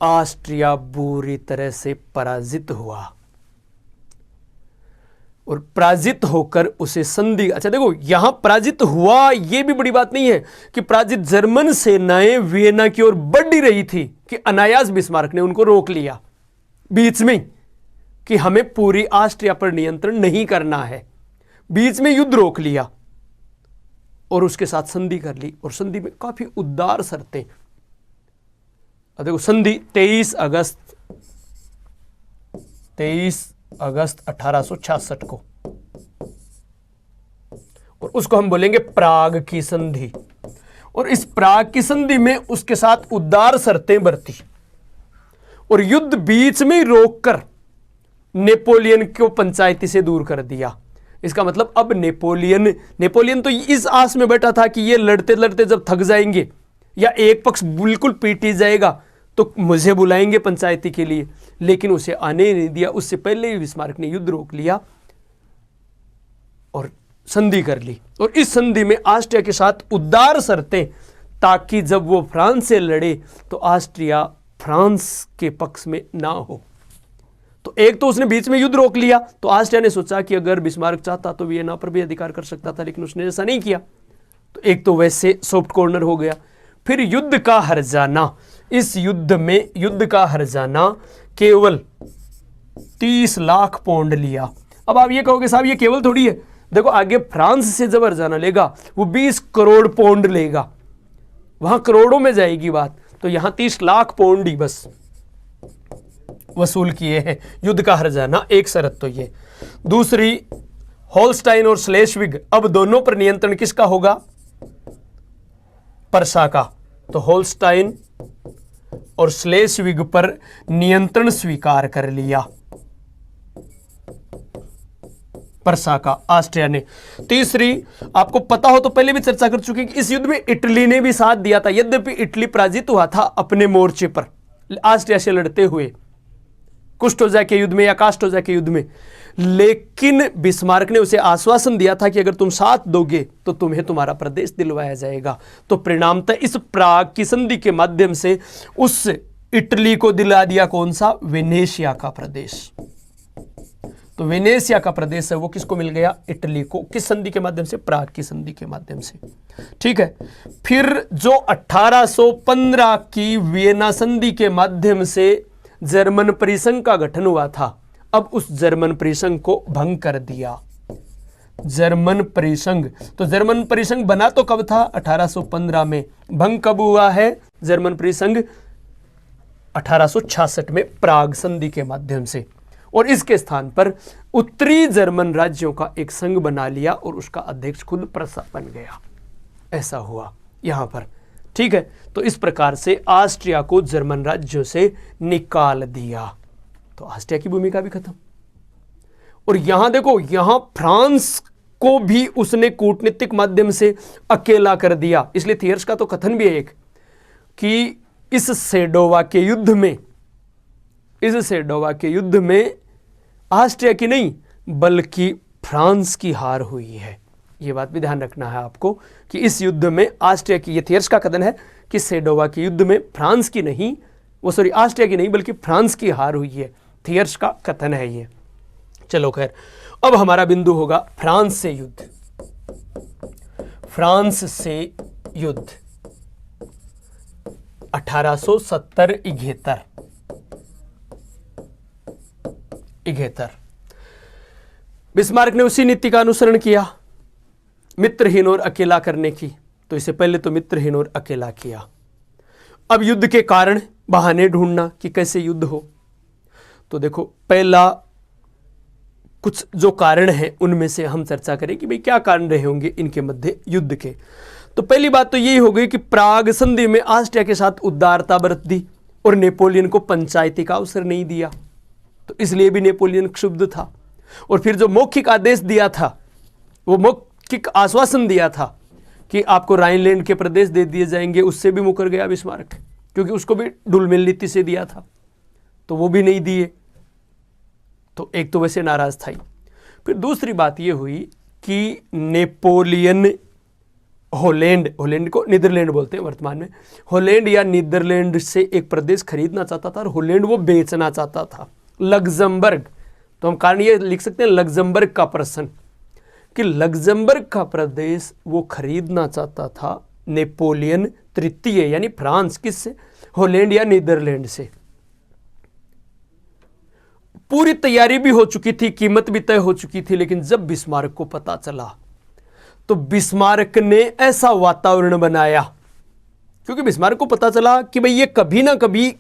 ऑस्ट्रिया बुरी तरह से पराजित हुआ, और पराजित होकर उसे संधि, अच्छा देखो यहां पराजित हुआ, यह भी बड़ी बात नहीं है कि पराजित जर्मन सेनाएं वियना की ओर बढ़ रही थी कि अनायास बिस्मार्क ने उनको रोक लिया बीच में कि हमें पूरी ऑस्ट्रिया पर नियंत्रण नहीं करना है, बीच में युद्ध रोक लिया। और उसके साथ संधि कर ली, और संधि में काफी उदार शर्तें। अब देखो संधि 23 अगस्त 1866 को, और उसको हम बोलेंगे प्राग की संधि। और इस प्राग की संधि में उसके साथ उदार शर्तें बरती, और युद्ध बीच में रोककर नेपोलियन को पंचायती से दूर कर दिया। इसका मतलब अब नेपोलियन तो इस आस में बैठा था कि ये लड़ते लड़ते जब थक जाएंगे या एक पक्ष बिल्कुल पीट ही जाएगा तो मुझे बुलाएंगे पंचायती के लिए, लेकिन उसे आने नहीं दिया। उससे पहले ही बिस्मार्क ने युद्ध रोक लिया और संधि कर ली। और इस संधि में ऑस्ट्रिया के साथ उदार शर्तें, ताकि जब वो फ्रांस से लड़े तो ऑस्ट्रिया फ्रांस के पक्ष में ना हो। तो एक तो उसने बीच में युद्ध रोक लिया, तो ऑस्ट्रिया ने सोचा कि अगर बिस्मार्क चाहता तो वियना पर भी अधिकार कर सकता था, लेकिन उसने ऐसा नहीं किया। तो एक तो वैसे सॉफ्ट कॉर्नर हो गया। फिर युद्ध का हर्जाना, इस युद्ध में युद्ध का हर्जाना केवल 30 लाख पौंड लिया। अब आप ये कहोगे साहब ये केवल थोड़ी है, देखो आगे फ्रांस से जब हर्जाना लेगा वो 20 करोड़ पौंड लेगा, वहां करोड़ों में जाएगी बात। तो यहां 30 लाख पौंड ही बस वसूल किए हैं युद्ध का हर्जाना। एक शर्त तो ये। दूसरी, होल्स्टाइन और स्लेशविग, अब दोनों पर नियंत्रण किसका होगा? पर्सा का। तो होल्स्टाइन और स्लेशविग पर नियंत्रण स्वीकार कर लिया पर्सा का ऑस्ट्रिया ने। तीसरी, आपको पता हो तो पहले भी चर्चा कर चुके कि इस युद्ध में इटली ने भी साथ दिया था, यद्यपि इटली पराजित हुआ था अपने मोर्चे पर ऑस्ट्रिया से लड़ते हुए, कुस्टोजा के युद्ध में या कास्टोजा के युद्ध में, लेकिन बिस्मार्क ने उसे आश्वासन दिया था कि अगर तुम साथ दोगे तो तुम्हें तुम्हारा प्रदेश दिलवाया जाएगा। तो परिणामतः इस प्राग की संधि के माध्यम से उस इटली को दिला दिया कौन सा? वेनेशिया का प्रदेश। तो वेनेशिया का प्रदेश है वो किसको मिल गया? इटली को। किस संधि के माध्यम से? प्राग की संधि के माध्यम से। ठीक है। फिर जो 1815 की वियना संधि के माध्यम से जर्मन परिसंघ का गठन हुआ था, अब उस जर्मन परिसंघ को भंग कर दिया। जर्मन परिसंघ, तो जर्मन परिसंघ बना तो कब था? 1815 में। भंग कब हुआ है जर्मन परिसंघ? 1866 में प्राग संधि के माध्यम से। और इसके स्थान पर उत्तरी जर्मन राज्यों का एक संघ बना लिया और उसका अध्यक्ष खुद पर्सा बन गया। ऐसा हुआ यहां पर। ठीक है। तो इस प्रकार से ऑस्ट्रिया को जर्मन राज्यों से निकाल दिया। तो ऑस्ट्रिया की भूमिका भी खत्म। और यहां देखो, यहां फ्रांस को भी उसने कूटनीतिक माध्यम से अकेला कर दिया। इसलिए थियर्स का तो कथन भी है एक कि इस सेडोवा के युद्ध में ऑस्ट्रिया की नहीं बल्कि फ्रांस की हार हुई है। यह बात भी ध्यान रखना है आपको कि इस युद्ध में ऑस्ट्रिया की, ये थियर्स का कथन है कि सेडोवा के युद्ध में फ्रांस की नहीं, ऑस्ट्रिया की नहीं बल्कि फ्रांस की हार हुई है। थियर्स का कथन है ये। चलो खैर, अब हमारा बिंदु होगा फ्रांस से युद्ध। फ्रांस से युद्ध 1870-71। बिस्मार्क ने उसी नीति का अनुसरण किया, मित्रहीन और अकेला करने की। तो इससे पहले तो मित्रहीन और अकेला किया। अब युद्ध के कारण बहाने ढूंढना कि कैसे युद्ध हो। तो देखो, पहला कुछ जो कारण है उनमें से हम चर्चा करें कि भाई क्या कारण रहे होंगे इनके मध्य युद्ध के। तो पहली बात तो यही हो गई कि प्राग संधि में ऑस्ट्रिया के साथ उदारता बरत दी और नेपोलियन को पंचायती का अवसर नहीं दिया, तो इसलिए भी नेपोलियन क्षुब्ध था। और फिर जो मौखिक आदेश दिया था, वो मौखिक आश्वासन दिया था कि आपको राइनलैंड के प्रदेश दे दिए जाएंगे, उससे भी मुकर गया बिस्मार्क, क्योंकि उसको भी डुलमेल नीति से दिया था, तो वो भी नहीं दिए। तो एक तो वैसे नाराज था ही। फिर दूसरी बात ये हुई कि नेपोलियन हॉलैंड को नीदरलैंड बोलते हैं वर्तमान में, हॉलैंड या नीदरलैंड से एक प्रदेश खरीदना चाहता था और हॉलैंड वो बेचना चाहता था। लग्जमबर्ग, तो हम कारण ये लिख सकते हैं लग्जमबर्ग का प्रश्न, कि लग्जमबर्ग का प्रदेश वो खरीदना चाहता था नेपोलियन तृतीय यानी फ्रांस, किससे? हॉलैंड या नीदरलैंड से। पूरी तैयारी भी हो चुकी थी, कीमत भी तय हो चुकी थी, लेकिन जब बिस्मार्क को पता चला तो बिस्मार्क ने ऐसा वातावरण बनाया, क्योंकि बिस्मार्क को पता चला कि भाई ये कभी ना कभी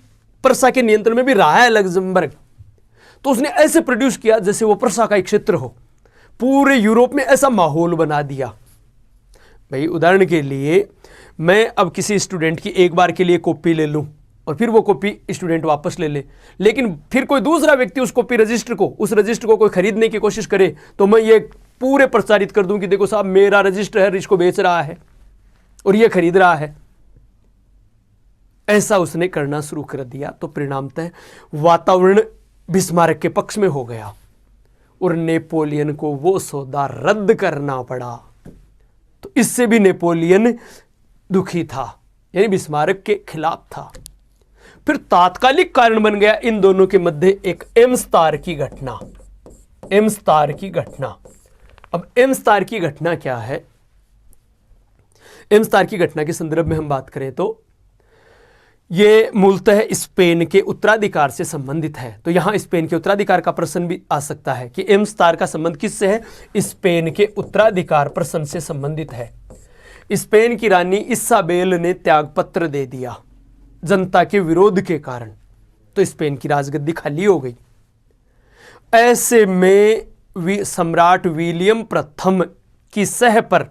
प्रसा के नियंत्रण में भी रहा है लग्जमबर्ग, तो उसने ऐसे प्रोड्यूस किया जैसे वो प्रसा का एक क्षेत्र हो, पूरे यूरोप में ऐसा माहौल बना दिया। भाई उदाहरण के लिए मैं अब किसी स्टूडेंट की एक बार के लिए कॉपी ले लूं और फिर वो कॉपी स्टूडेंट वापस ले ले, लेकिन फिर कोई दूसरा व्यक्ति उस कॉपी रजिस्टर को, उस रजिस्टर को कोई खरीदने की कोशिश करे, तो मैं ये पूरे प्रचारित कर दूं कि देखो साहब मेरा रजिस्टर है, इसको बेच रहा है और ये खरीद रहा है। ऐसा उसने करना शुरू कर दिया, तो परिणामतः वातावरण बिस्मार्क के पक्ष में हो गया और नेपोलियन को वो सौदा रद्द करना पड़ा। तो इससे भी नेपोलियन दुखी था, यानी बिस्मार्क के खिलाफ था। फिर तात्कालिक कारण बन गया इन दोनों के मध्य एक एम्स्तार की घटना। एम्स्तार की घटना, अब एम्स्तार की घटना क्या है? एम्स्तार की घटना के संदर्भ में हम बात करें तो ये मूलतः स्पेन के उत्तराधिकार से संबंधित है। तो यहां स्पेन के उत्तराधिकार का प्रश्न भी आ सकता है कि एम्स्तार का संबंध किससे है? स्पेन के उत्तराधिकार प्रश्न से संबंधित है। स्पेन की रानी इसाबेल ने त्यागपत्र दे दिया जनता के विरोध के कारण, तो स्पेन की राजगद्दी खाली हो गई। ऐसे में सम्राट विलियम प्रथम की सह पर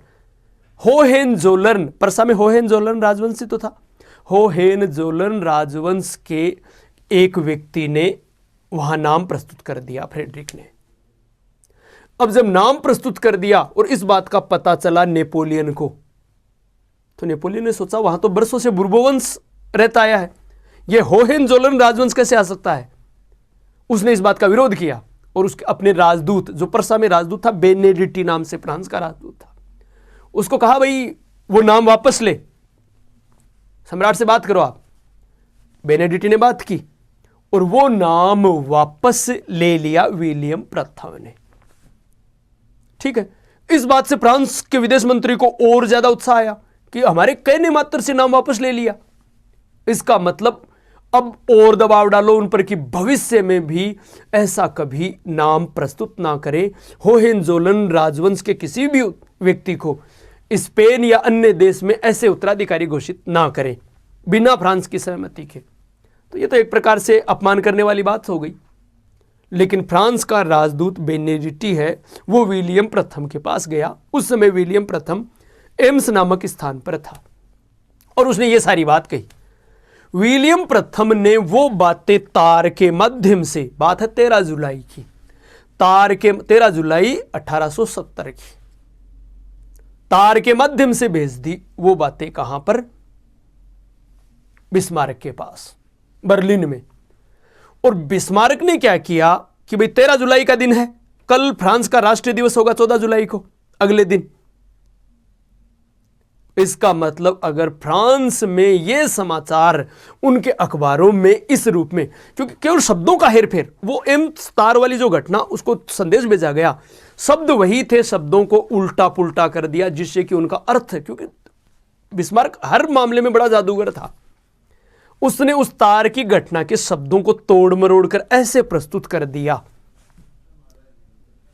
होहेनजोलर्न, परसा में होहेनजोलर्न राजवंश तो था, होहेनजोलर्न राजवंश के एक व्यक्ति ने वहां नाम प्रस्तुत कर दिया, फ्रेडरिक ने। अब जब नाम प्रस्तुत कर दिया और इस बात का पता चला नेपोलियन को, तो नेपोलियन ने सोचा वहां तो बरसों से बुर्बो वंश रहता आया है, यह होहेनजोलर्न राजवंश कैसे आ सकता है? उसने इस बात का विरोध किया और उसके अपने राजदूत, जो परसा में राजदूत था, बेनेडिक्टी नाम से फ्रांस का राजदूत था, उसको कहा भाई वो नाम वापस ले, सम्राट से बात करो आप। बेनेडिक्टी ने बात की और वो नाम वापस ले लिया विलियम प्रथम ने। ठीक है, इस बात से फ्रांस के विदेश मंत्री को और ज्यादा उत्साह आया कि हमारे कहने मात्र से नाम वापस ले लिया, इसका मतलब अब और दबाव डालो उन पर कि भविष्य में भी ऐसा कभी नाम प्रस्तुत ना करे, होहेनजोलर्न राजवंश के किसी भी व्यक्ति को स्पेन या अन्य देश में ऐसे उत्तराधिकारी घोषित ना करें बिना फ्रांस की सहमति के। तो ये तो एक प्रकार से अपमान करने वाली बात हो गई। लेकिन फ्रांस का राजदूत बेनेडिक्टी है, वो विलियम प्रथम के पास गया। उस समय विलियम प्रथम एम्स नामक स्थान पर था और उसने ये सारी बात कही। विलियम प्रथम ने वो बातें तार के माध्यम से, बात है 13 जुलाई की, तार के 13 जुलाई 1870 की, तार के माध्यम से भेज दी। वो बातें कहां पर? बिस्मार्क के पास, बर्लिन में। और बिस्मार्क ने क्या किया कि भाई 13 जुलाई का दिन है, कल फ्रांस का राष्ट्रीय दिवस होगा 14 जुलाई को, अगले दिन। इसका मतलब अगर फ्रांस में ये समाचार उनके अखबारों में इस रूप में, क्योंकि केवल शब्दों का हेरफेर, वो एम्स्तार वाली जो घटना, उसको संदेश भेजा गया, शब्द वही थे, शब्दों को उल्टा पुल्टा कर दिया जिससे कि उनका अर्थ, क्योंकि बिस्मार्क हर मामले में बड़ा जादूगर था, उसने उस तार की घटना के शब्दों को तोड़ मरोड़ कर ऐसे प्रस्तुत कर दिया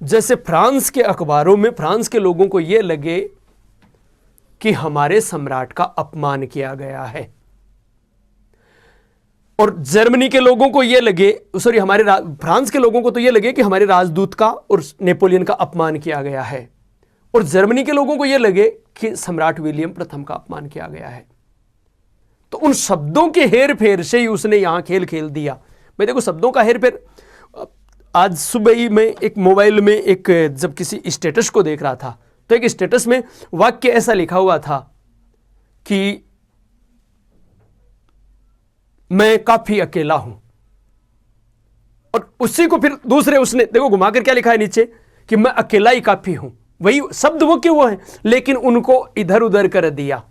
जैसे फ्रांस के अखबारों में फ्रांस के लोगों को यह लगे कि हमारे सम्राट का अपमान किया गया है, और जर्मनी के लोगों को यह लगे, सॉरी हमारे फ्रांस के लोगों को तो यह लगे कि हमारे राजदूत का और नेपोलियन का अपमान किया गया है, और जर्मनी के लोगों को यह लगे कि सम्राट विलियम प्रथम का अपमान किया गया है। तो उन शब्दों के हेर फेर से ही उसने यहां खेल खेल दिया। मैं देखो शब्दों का हेर फेर, आज सुबह ही मैं एक मोबाइल में एक जब किसी स्टेटस को देख रहा था, तो एक स्टेटस में वाक्य ऐसा लिखा हुआ था कि मैं काफी अकेला हूं, और उसी को फिर दूसरे उसने देखो घुमाकर क्या लिखा है नीचे कि मैं अकेला ही काफी हूं। वही शब्द वो क्यों है, लेकिन उनको इधर उधर कर दिया।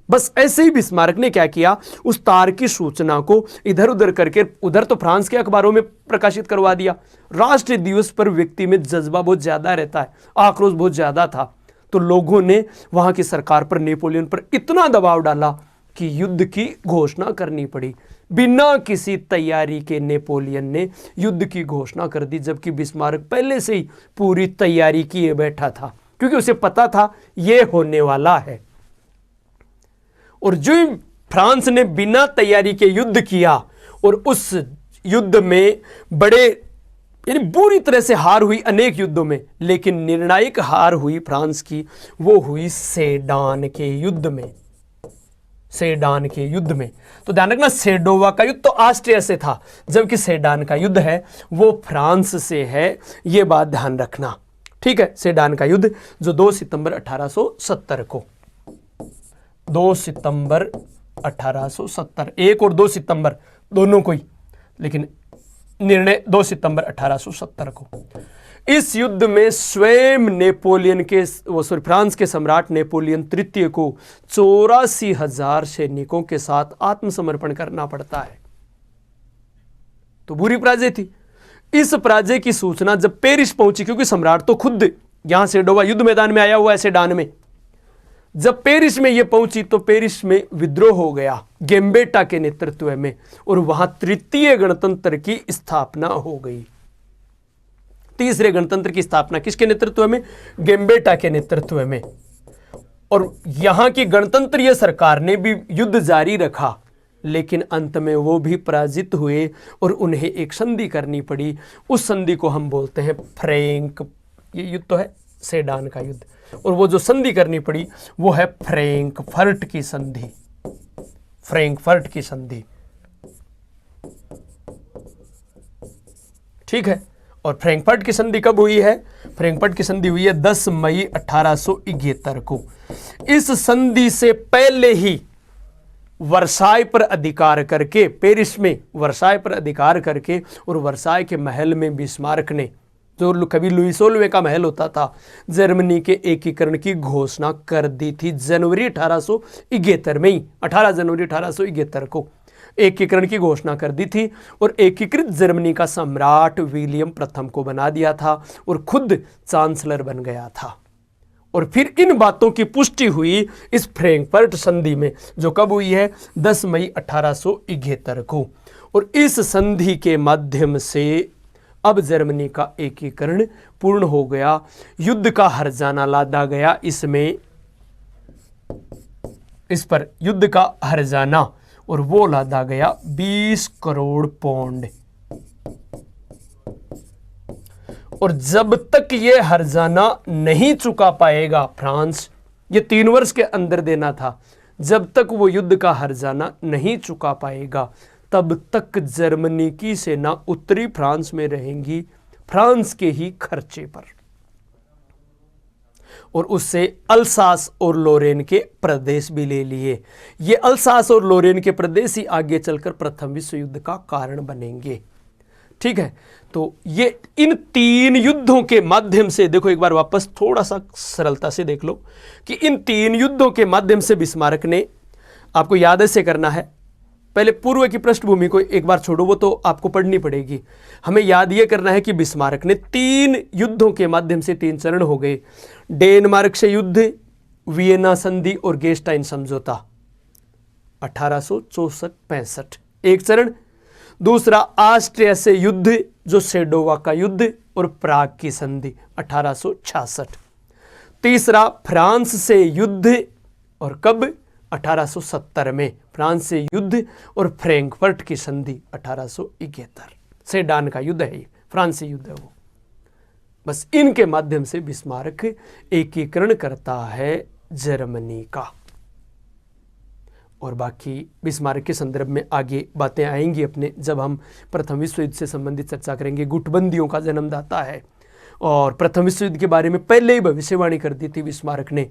बस ऐसे ही बिस्मार्क ने क्या किया, उस तार की सूचना को इधर उधर करके उधर तो फ्रांस के अखबारों में प्रकाशित करवा दिया। राष्ट्रीय दिवस पर व्यक्ति में जज्बा बहुत ज्यादा रहता है, आक्रोश बहुत ज्यादा था, तो लोगों ने वहां की सरकार पर, नेपोलियन पर इतना दबाव डाला कि युद्ध की घोषणा करनी पड़ी। बिना किसी तैयारी के नेपोलियन ने युद्ध की घोषणा कर दी, जबकि बिस्मार्क पहले से ही पूरी तैयारी किए बैठा था, क्योंकि उसे पता था ये होने वाला है। और जो फ्रांस ने बिना तैयारी के युद्ध किया और उस युद्ध में बड़े यानी बुरी तरह से हार हुई अनेक युद्धों में, लेकिन निर्णायक हार हुई फ्रांस की, वो हुई सेडान के युद्ध में। सेडान के युद्ध में तो ध्यान रखना, सेडोवा का युद्ध तो ऑस्ट्रिया से था, जबकि सेडान का युद्ध है वो फ्रांस से है, ये बात ध्यान रखना। ठीक है, सेडान का युद्ध जो 2 सितंबर 1870 को, 2 सितंबर 1870, 1 और 2 सितंबर दोनों को ही, लेकिन निर्णय 2 सितंबर 1870 को। इस युद्ध में स्वयं नेपोलियन के फ्रांस के सम्राट नेपोलियन तृतीय को 84,000 सैनिकों के साथ आत्मसमर्पण करना पड़ता है। तो बुरी पराजय थी। इस पराजय की सूचना जब पेरिस पहुंची, क्योंकि सम्राट तो खुद यहां सेडोवा युद्ध मैदान में आया हुआ है सेडान में, जब पेरिस में यह पहुंची तो पेरिस में विद्रोह हो गया गेम्बेटा के नेतृत्व में, और वहां तृतीय गणतंत्र की स्थापना हो गई। तीसरे गणतंत्र की स्थापना किसके नेतृत्व में? गेम्बेटा के नेतृत्व में। और यहां की गणतंत्रीय सरकार ने भी युद्ध जारी रखा, लेकिन अंत में वो भी पराजित हुए और उन्हें एक संधि करनी पड़ी। उस संधि को हम बोलते हैं फ्रैंक, ये युद्ध तो है सेडान का युद्ध, और वो जो संधि करनी पड़ी वो है फ्रैंकफर्ट की संधि। फ्रैंकफर्ट की संधि, ठीक है। और फ्रैंकफर्ट की संधि कब हुई है? फ्रैंकफर्ट की संधि हुई है 10 मई 1871 को। इस संधि से पहले ही वर्साय पर अधिकार करके, पेरिस में वर्साय पर अधिकार करके, और वर्साय के महल में बिस्मार्क ने, जो कभी लुई 16वें का महल होता था, जर्मनी के एकीकरण की घोषणा कर दी थी जनवरी 1871 में ही, 18 जनवरी 1871 को एकीकरण की घोषणा कर दी थी, और एकीकृत जर्मनी का सम्राट विलियम प्रथम को बना दिया था और खुद चांसलर बन गया था। और फिर इन बातों की पुष्टि हुई इस फ्रैंकफर्ट संधि में, जो कब हुई है? 10 मई 1871 को। और इस संधि के माध्यम से अब जर्मनी का एकीकरण पूर्ण हो गया, युद्ध का हर्जाना लादा गया इसमें, इस पर युद्ध का हर्जाना, और वो लादा गया 20 करोड़ पौंड। और जब तक ये हर्जाना नहीं चुका पाएगा फ्रांस, ये 3 वर्ष के अंदर देना था, जब तक वो युद्ध का हर्जाना नहीं चुका पाएगा तब तक जर्मनी की सेना उत्तरी फ्रांस में रहेंगी, फ्रांस के ही खर्चे पर। और उससे अल्सास और लोरेन के प्रदेश भी ले लिए। ये अल्सास और लोरेन के प्रदेश ही आगे चलकर प्रथम विश्व युद्ध का कारण बनेंगे। ठीक है, तो ये इन 3 युद्धों के माध्यम से, देखो एक बार वापस थोड़ा सा सरलता से देख लो कि इन 3 युद्धों के माध्यम से बिस्मार्क ने, आपको याद ऐसे करना है, पहले पूर्व की पृष्ठभूमि को एक बार छोड़ो, वो तो आपको पढ़नी पड़ेगी। हमें याद ये करना है कि बिस्मार्क ने 3 युद्धों के माध्यम से 3 चरण हो गए। डेनमार्क से युद्ध, वियना संधि और गेस्टाइन समझौता 1864-65 एक चरण। दूसरा ऑस्ट्रिया से युद्ध जो सेडोवा का युद्ध और प्राग की संधि 1866। तीसरा फ्रांस से युद्ध, और कब? 1870 में फ्रांस से युद्ध और फ्रैंकफर्ट की संधि 1871। सेडान का युद्ध है, फ्रांस से युद्ध है वो। बस इनके माध्यम से बिस्मार्क एकीकरण करता है जर्मनी का। और बाकी बिस्मार्क के संदर्भ में आगे बातें आएंगी अपने, जब हम प्रथम विश्व युद्ध से संबंधित चर्चा करेंगे। गुटबंदियों का जन्मदाता है, और प्रथम विश्व युद्ध के बारे में पहले ही भविष्यवाणी कर दी थी बिस्मार्क ने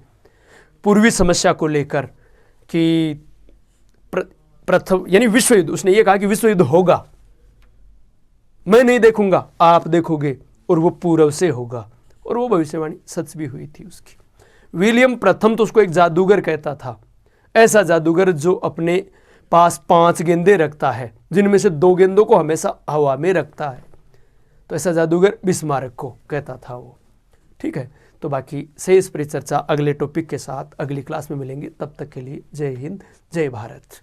पूर्वी समस्या को लेकर कि प्रथम यानी विश्व युद्ध, उसने ये कहा कि विश्व युद्ध होगा, मैं नहीं देखूंगा आप देखोगे, और वो पूर्व से होगा। और वो भविष्यवाणी सच भी हुई थी उसकी। विलियम प्रथम तो उसको एक जादूगर कहता था, ऐसा जादूगर जो अपने पास 5 गेंदें रखता है, जिनमें से 2 गेंदों को हमेशा हवा में रखता है। तो ऐसा जादूगर बिस्मार्क को कहता था वो। ठीक है, तो बाकी शेष परिचर्चा अगले टॉपिक के साथ अगली क्लास में मिलेंगे। तब तक के लिए जय हिंद, जय भारत।